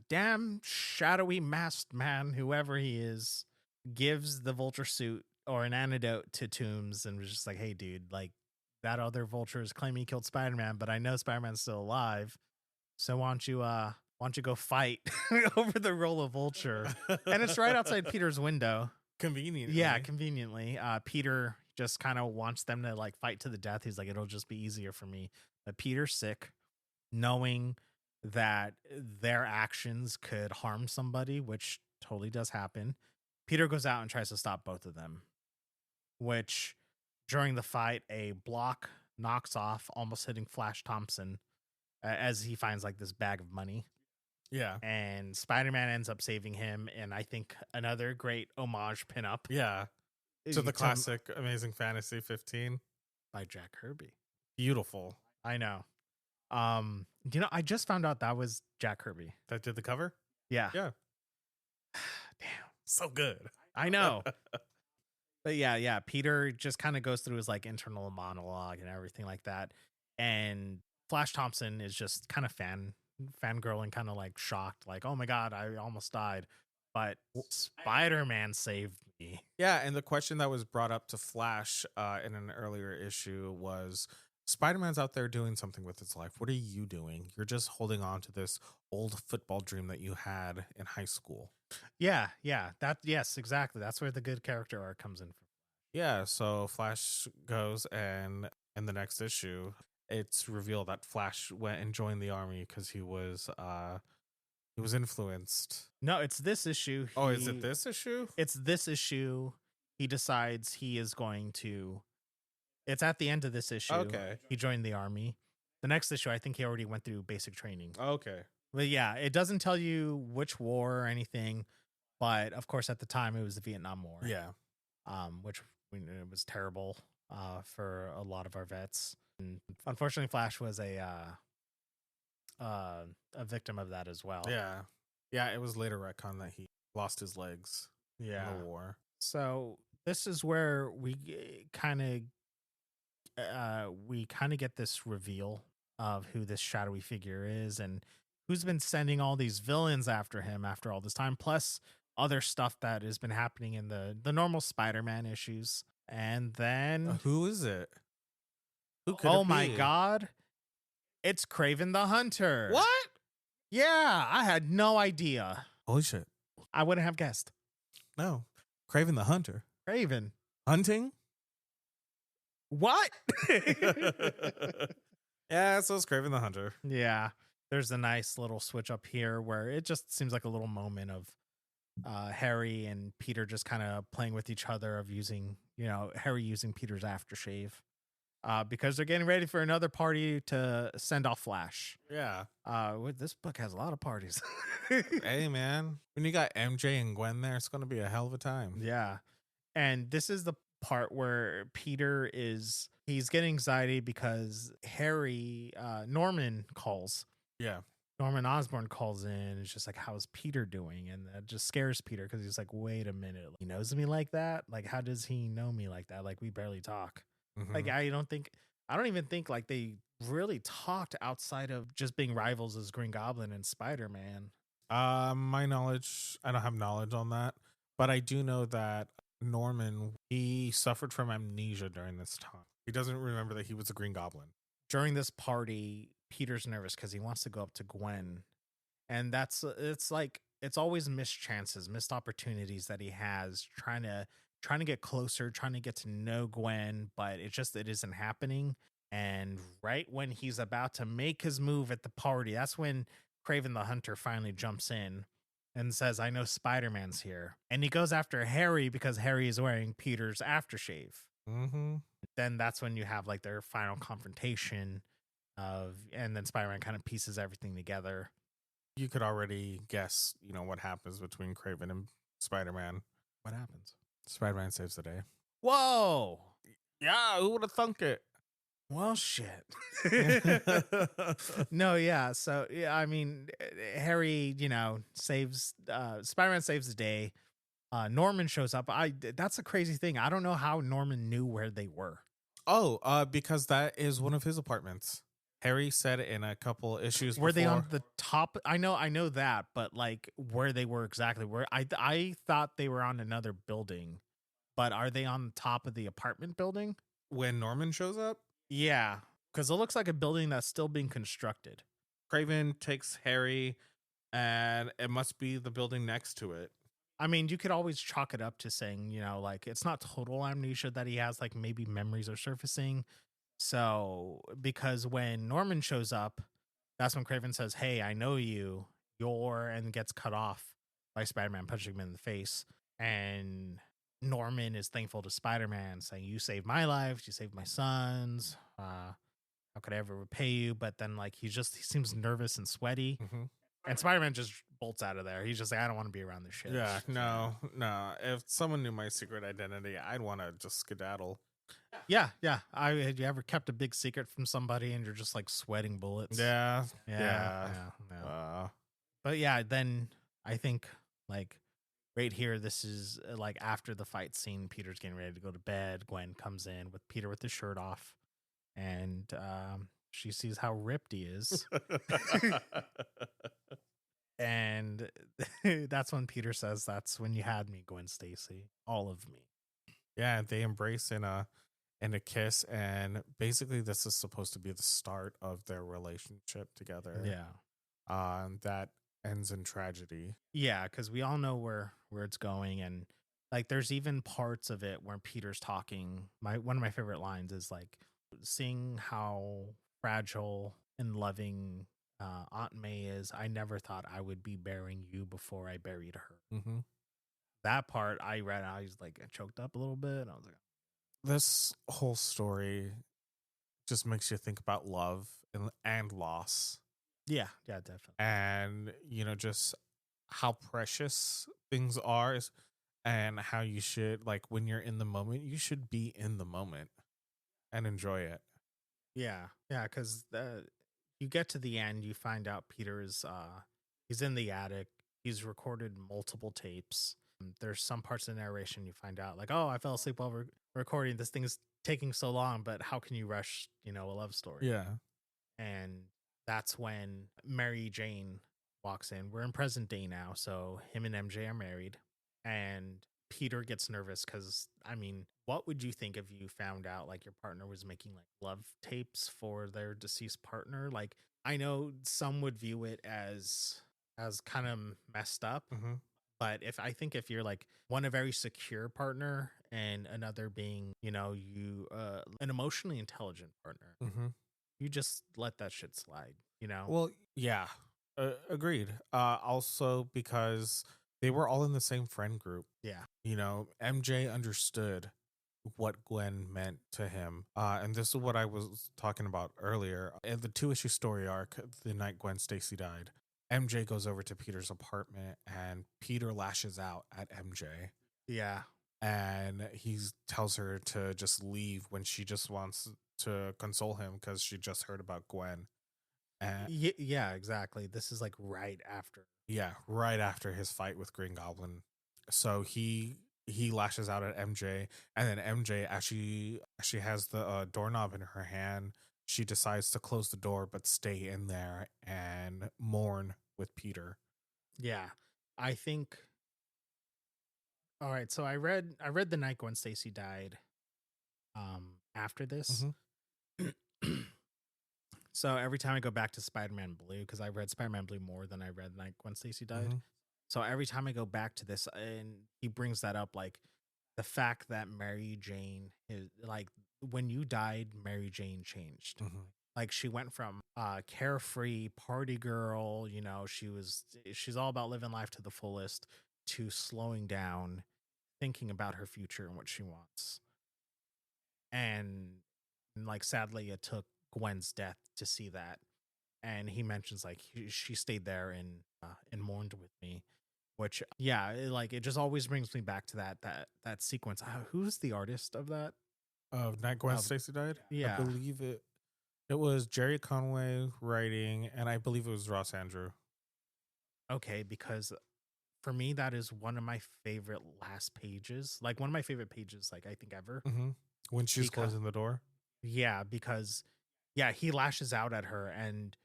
damn shadowy masked man, whoever he is, gives the Vulture suit or an antidote to Toombs and was just like, hey, dude, like that other Vulture is claiming he killed Spider-Man, but I know Spider-Man's still alive. So why don't you go fight over the role of Vulture? And it's right outside Peter's window. Conveniently. Yeah, conveniently. Peter just kind of wants them to like fight to the death. He's like, it'll just be easier for me. But Peter's sick, knowing that their actions could harm somebody, which totally does happen. Peter goes out and tries to stop both of them, which during the fight, a block knocks off, almost hitting Flash Thompson as he finds like this bag of money. Yeah. And Spider-Man ends up saving him. And I think another great homage pinup. Yeah. To the classic Amazing Fantasy 15 by Jack Kirby. Beautiful. I know. I just found out that was Jack Kirby that did the cover. Yeah. Damn, so good. I know. But yeah, Peter just kind of goes through his like internal monologue and everything like that, and Flash Thompson is just kind of fangirling, kind of like shocked, like, oh my God, I almost died, but Spider-Man saved me. Yeah, and the question that was brought up to Flash in an earlier issue was, Spider-Man's out there doing something with his life. What are you doing? You're just holding on to this old football dream that you had in high school. Yeah. Yes, exactly. That's where the good character arc comes in from. Yeah, so Flash goes, and in the next issue, it's revealed that Flash went and joined the army because he was influenced. No, it's this issue. Is it this issue? It's this issue. He decides he is going to. It's at the end of this issue. Okay. He joined the army. The next issue, I think he already went through basic training. Okay. But yeah, it doesn't tell you which war or anything. But of course, at the time, it was the Vietnam War. Yeah. Which it was terrible for a lot of our vets. And unfortunately, Flash was a victim of that as well. Yeah. Yeah, it was later retcon that he lost his legs in the war. So this is where we kind of get this reveal of who this shadowy figure is and who's been sending all these villains after him after all this time, plus other stuff that has been happening in the normal Spider-Man issues. And then who is it? Who could oh it my be? God, It's Kraven the Hunter. What? Yeah, I had no idea. Holy shit. I wouldn't have guessed. No. Kraven the Hunter. Kraven. Hunting? What? Yeah, so it's Kraven the Hunter. Yeah. There's a nice little switch up here where it just seems like a little moment of Harry and Peter just kind of playing with each other, of using, Harry using Peter's aftershave because they're getting ready for another party to send off Flash. Yeah. This book has a lot of parties. Hey, man. When you got MJ and Gwen there, it's going to be a hell of a time. Yeah. And this is the part where Peter he's getting anxiety because Norman calls. Yeah. Norman Osborn calls in and it's just like, how's Peter doing? And that just scares Peter because he's like, wait a minute. He knows me like that? Like, how does he know me like that? Like, we barely talk. Mm-hmm. Like, I don't even think like they really talked outside of just being rivals as Green Goblin and Spider-Man. My knowledge, I don't have knowledge on that, but I do know that Norman, he suffered from amnesia during this time. He doesn't remember that he was a Green Goblin. During this party, Peter's nervous because he wants to go up to Gwen, and it's always missed chances, missed opportunities that he has trying to get closer, trying to get to know Gwen, but it isn't happening. And right when he's about to make his move at the party, that's when Kraven the Hunter finally jumps in and says, I know Spider-Man's here. And he goes after Harry because Harry is wearing Peter's aftershave. Mm-hmm. Then that's when you have like their final confrontation and then Spider-Man kind of pieces everything together. You could already guess, what happens between Kraven and Spider-Man. What happens? Spider-Man saves the day. Whoa! Yeah, who would have thunk it? Well, shit. No, yeah. So, yeah, I mean, Harry, saves, Spider-Man saves the day. Norman shows up. That's a crazy thing. I don't know how Norman knew where they were. Oh, because that is one of his apartments. Harry said it in a couple issues Were they on before. the top? I know that, but like where they were exactly, where I thought they were on another building, but are they on the top of the apartment building? When Norman shows up? Yeah, because it looks like a building that's still being constructed. Kraven takes Harry, and it must be the building next to it. I mean, you could always chalk it up to saying, like it's not total amnesia that he has, like maybe memories are surfacing. So, because when Norman shows up, that's when Kraven says, hey, I know you, and gets cut off by Spider-Man punching him in the face. And Norman is thankful to Spider-Man, saying, you saved my life, you saved my son's. How could I ever repay you? But then, like, he seems nervous and sweaty. Mm-hmm. And Spider-Man just bolts out of there. He's just like, I don't want to be around this shit. Yeah, no. If someone knew my secret identity, I'd want to just skedaddle. Yeah. Had you ever kept a big secret from somebody and you're just like sweating bullets? Yeah. But yeah, then I think like right here, this is like after the fight scene, Peter's getting ready to go to bed. Gwen comes in with Peter with his shirt off, and she sees how ripped he is. And that's when Peter says, that's when you had me, Gwen Stacy, all of me. Yeah, they embrace in a kiss, and basically this is supposed to be the start of their relationship together. Yeah. That ends in tragedy. Yeah, because we all know where it's going, and like there's even parts of it where Peter's talking. One of my favorite lines is like, seeing how fragile and loving Aunt May is, I never thought I would be burying you before I buried her. Mm-hmm. That part I read, I was like choked up a little bit. I was like, this whole story just makes you think about love and loss. Yeah, definitely. And, just how precious things are, and how you should, like, when you're in the moment, you should be in the moment and enjoy it. Yeah, because you get to the end, you find out Peter is he's in the attic. He's recorded multiple tapes. There's some parts of the narration you find out like, oh, I fell asleep while recording. This thing is taking so long, but how can you rush, a love story? Yeah. And that's when Mary Jane walks in. We're in present day now, so him and MJ are married. And Peter gets nervous because, I mean, what would you think if you found out like your partner was making like love tapes for their deceased partner? Like, I know some would view it as kind of messed up, Mm-hmm. but if you're like one a very secure partner and another being, you an emotionally intelligent partner, Mm-hmm. you just let that shit slide, you know? Well, yeah, agreed. Also because they were all in the same friend group. Yeah. MJ understood what Gwen meant to him. And this is what I was talking about earlier. In the 2-issue story arc, the night Gwen Stacy died, MJ goes over to Peter's apartment and Peter lashes out at MJ. Yeah. And he tells her to just leave when she just wants to console him because she just heard about Gwen. And Yeah, exactly. This is like right after. yeah, right after his fight with Green Goblin. So he lashes out at MJ, and then MJ, as she has the doorknob in her hand, she decides to close the door but stay in there and mourn with Peter. Yeah. I think all right, so I read the night Gwen Stacy died after this. Mm-hmm. So every time I go back to Spider-Man Blue, because I read Spider-Man Blue more than I read Night Gwen Stacy died. Mm-hmm. So every time I go back to this, and he brings that up, like the fact that Mary Jane is like when you died, Mary Jane changed. Mm-hmm. Like she went from carefree party girl, she's all about living life to the fullest, to slowing down, thinking about her future and what she wants. And like sadly it took Gwen's death to see that. And he mentions like she stayed there and mourned with me, which like it just always brings me back to that sequence. Who's the artist of that? Night Gwen Of Stacy died. I Yeah. believe it was Jerry Conway writing, and I believe it was Ross Andrew. Okay, because for me that is one of my favorite last pages. Like one of my favorite pages, like I think ever. Mm-hmm. When she's Because closing the door. yeah, because he lashes out at her and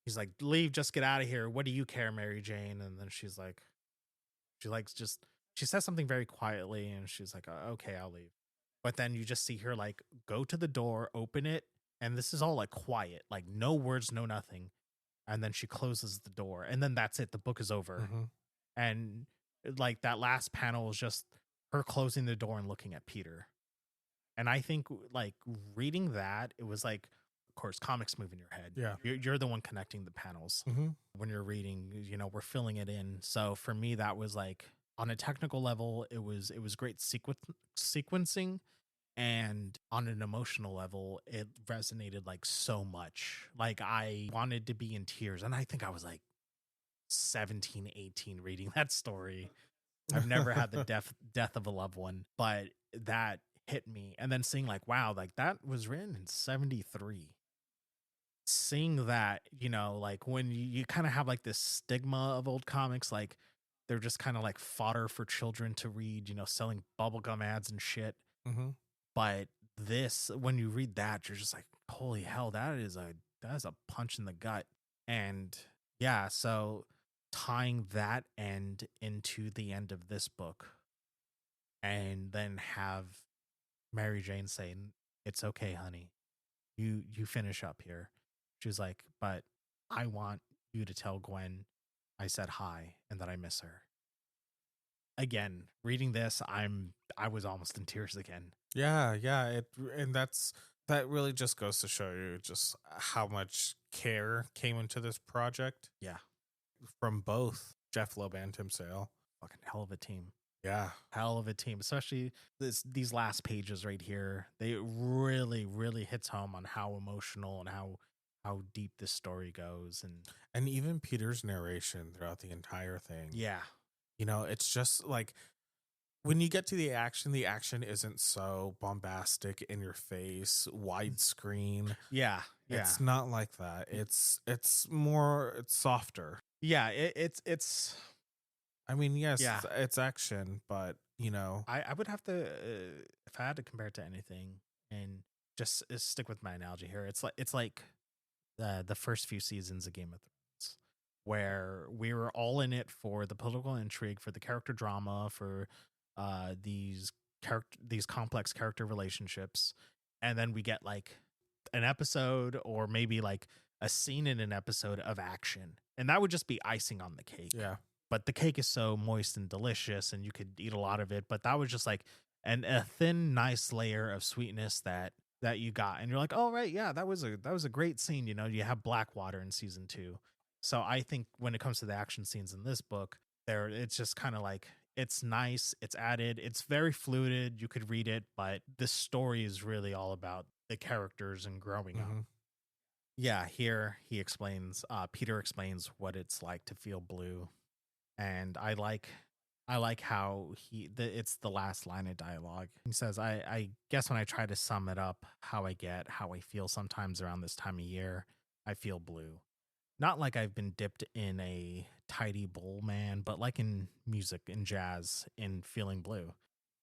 he's like, "Leave, just get out of here. What do you care, Mary Jane?" And then she's like, she says something very quietly and she's like, "Okay, I'll leave." But then you just see her like go to the door, open it, and this is all like quiet, like no words, no nothing. And then she closes the door, and then that's it. The book is over. Mm-hmm. And like that last panel is just her closing the door and looking at Peter. And I think like reading that, it was like, of course, comics move in your head. Yeah. You're the one connecting the panels Mm-hmm. when you're reading. We're filling it in. So for me, that was like on a technical level, it was great sequencing, and on an emotional level, it resonated like so much. Like I wanted to be in tears, and I think I was like 17, 18 reading that story. I've never had the death of a loved one, but that hit me. And then seeing like, wow, like that was written in 73. Seeing that, like when you kind of have like this stigma of old comics, like they're just kind of like fodder for children to read, selling bubblegum ads and shit. Mm-hmm. But this, when you read that, you're just like, holy hell, that is a punch in the gut. And yeah, so tying that end into the end of this book, and then have Mary Jane saying, "It's okay, honey. You finish up here." She's like, "But I want you to tell Gwen I said hi and that I miss her." Again, reading this, I was almost in tears again. Yeah, and that really just goes to show you just how much care came into this project. Yeah. From both Jeph Loeb and Tim Sale. Fucking hell of a team. Yeah. Hell of a team, especially these last pages right here. They really, really hits home on how emotional and how deep this story goes, and even Peter's narration throughout the entire thing. Yeah. It's just like when you get to the action isn't so bombastic, in your face, widescreen. Yeah. It's not like that. It's softer. Yeah, it's I mean, yes, yeah. it's action, but I would have to if I had to compare it to anything, and just stick with my analogy here. It's like the first few seasons of Game of Thrones, where we were all in it for the political intrigue, for the character drama, for these complex character relationships, and then we get like an episode or maybe like a scene in an episode of action, and that would just be icing on the cake. Yeah. But the cake is so moist and delicious, and you could eat a lot of it. But that was just like a thin, nice layer of sweetness that you got, and you're like, oh right, yeah, that was a great scene. You know, you have Blackwater in season 2, so I think when it comes to the action scenes in this book, it's just kind of like it's nice, it's added, it's very fluid. You could read it, but this story is really all about the characters and growing up. Yeah, here he explains. Peter explains what it's like to feel blue, and I like how it's the last line of dialogue. He says, I guess when I try to sum it up, how I feel sometimes around this time of year, I feel blue. Not like I've been dipped in a tidy bowl, man, but like in music and jazz, in feeling blue.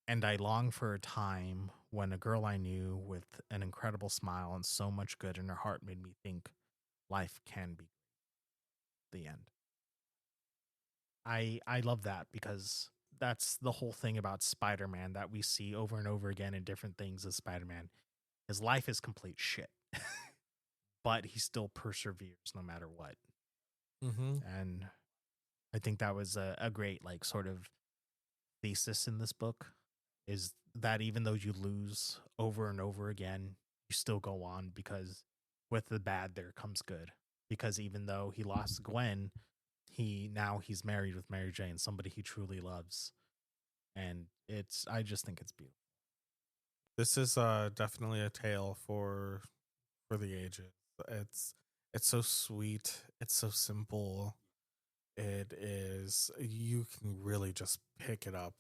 And I long for a time when a girl I knew with an incredible smile and so much good in her heart made me think life can be the end. I love that, because that's the whole thing about Spider-Man that we see over and over again in different things as Spider-Man. His life is complete shit, but he still perseveres no matter what. And I think that was a great like sort of thesis in this book, is that even though you lose over and over again, you still go on, because with the bad there comes good. Because even though he lost Gwen, he's married with Mary Jane, somebody he truly loves. And I just think it's beautiful. This is definitely a tale for the ages. It's so sweet, it's so simple. It is, you can really just pick it up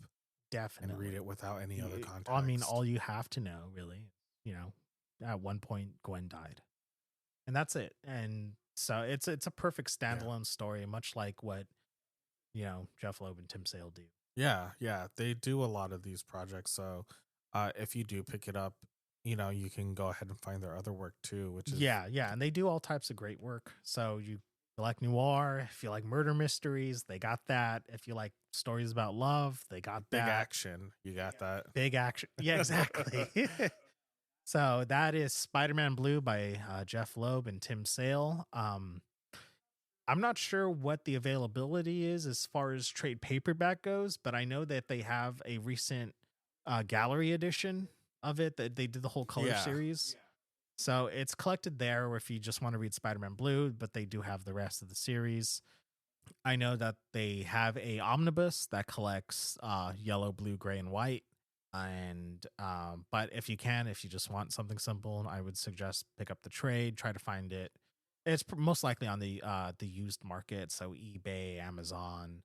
Definitely, and read it without any other context. I mean, all you have to know, really, at one point Gwen died, and that's it. And so it's a perfect standalone story, much like what Jeph Loeb and Tim Sale do. Yeah, they do a lot of these projects. So if you do pick it up, you can go ahead and find their other work too, which is and they do all types of great work. So you like noir, if you like murder mysteries, they got that. If you like stories about love, they got that. Big action, you got that. Big action, yeah, exactly. So that is Spider-Man Blue by Jeph Loeb and Tim Sale. I'm not sure what the availability is as far as trade paperback goes, but I know that they have a recent gallery edition of it, that they did the whole color series. So it's collected there, or if you just want to read Spider-Man Blue, but they do have the rest of the series. I know that they have a omnibus that collects yellow, blue, gray, and white. And but if you just want something simple, I would suggest pick up the trade, try to find it. It's most likely on the used market, so eBay, Amazon.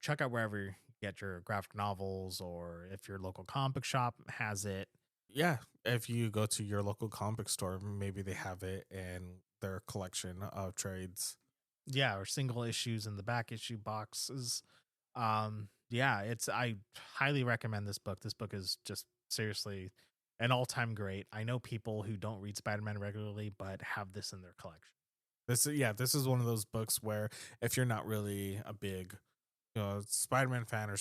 Check out wherever you get your graphic novels, or if your local comic book shop has it. Yeah, if you go to your local comic book store, maybe they have it in their collection of trades. Yeah, or single issues in the back issue boxes. I highly recommend this book. This book is just seriously an all-time great. I know people who don't read Spider-Man regularly but have this in their collection. This is one of those books where if you're not really a big Spider-Man fan or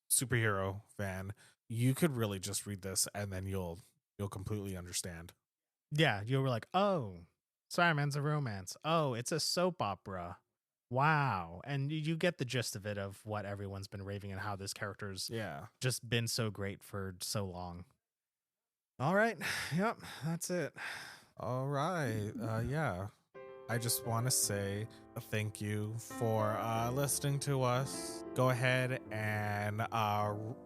superhero fan, you could really just read this and then you'll completely understand. Yeah, you were like, oh, Spider-Man's a romance. Oh, it's a soap opera. Wow. And you get the gist of it, of what everyone's been raving and how this character's just been so great for so long. All right. Yep, that's it. All right. I just want to say thank you for listening to us. Go ahead and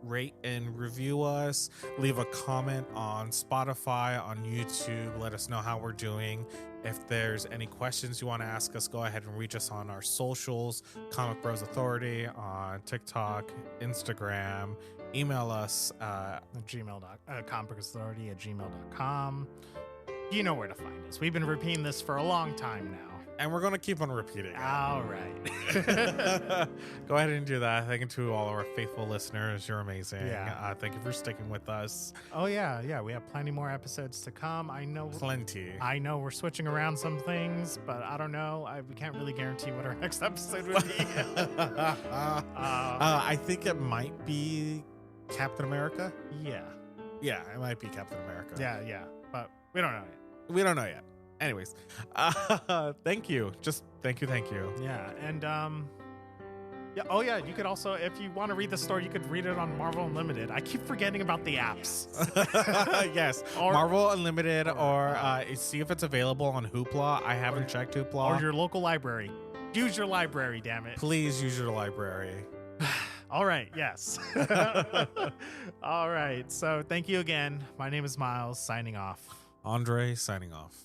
rate and review us. Leave a comment on Spotify, on YouTube. Let us know how we're doing. If there's any questions you want to ask us, go ahead and reach us on our socials. Comic Bros Authority on TikTok, Instagram. Email us comicbookauthority@gmail.com. You know where to find us. We've been repeating this for a long time now. And we're going to keep on repeating it. All right. Go ahead and do that. Thank you to all our faithful listeners. You're amazing. Yeah. Thank you for sticking with us. Oh, yeah. We have plenty more episodes to come. I know we're switching around some things, but I don't know. We can't really guarantee what our next episode would be. I think it might be Captain America. Yeah. Yeah, it might be Captain America. Yeah. But we don't know yet. We don't know yet. Anyways, thank you. Just thank you. Yeah, and you could also, if you want to read the story, you could read it on Marvel Unlimited. I keep forgetting about the apps. Yes, Marvel Unlimited, or see if it's available on Hoopla. I haven't checked Hoopla. Or your local library. Use your library, damn it. Please use your library. All right, yes. All right, so thank you again. My name is Miles, signing off. Andre, signing off.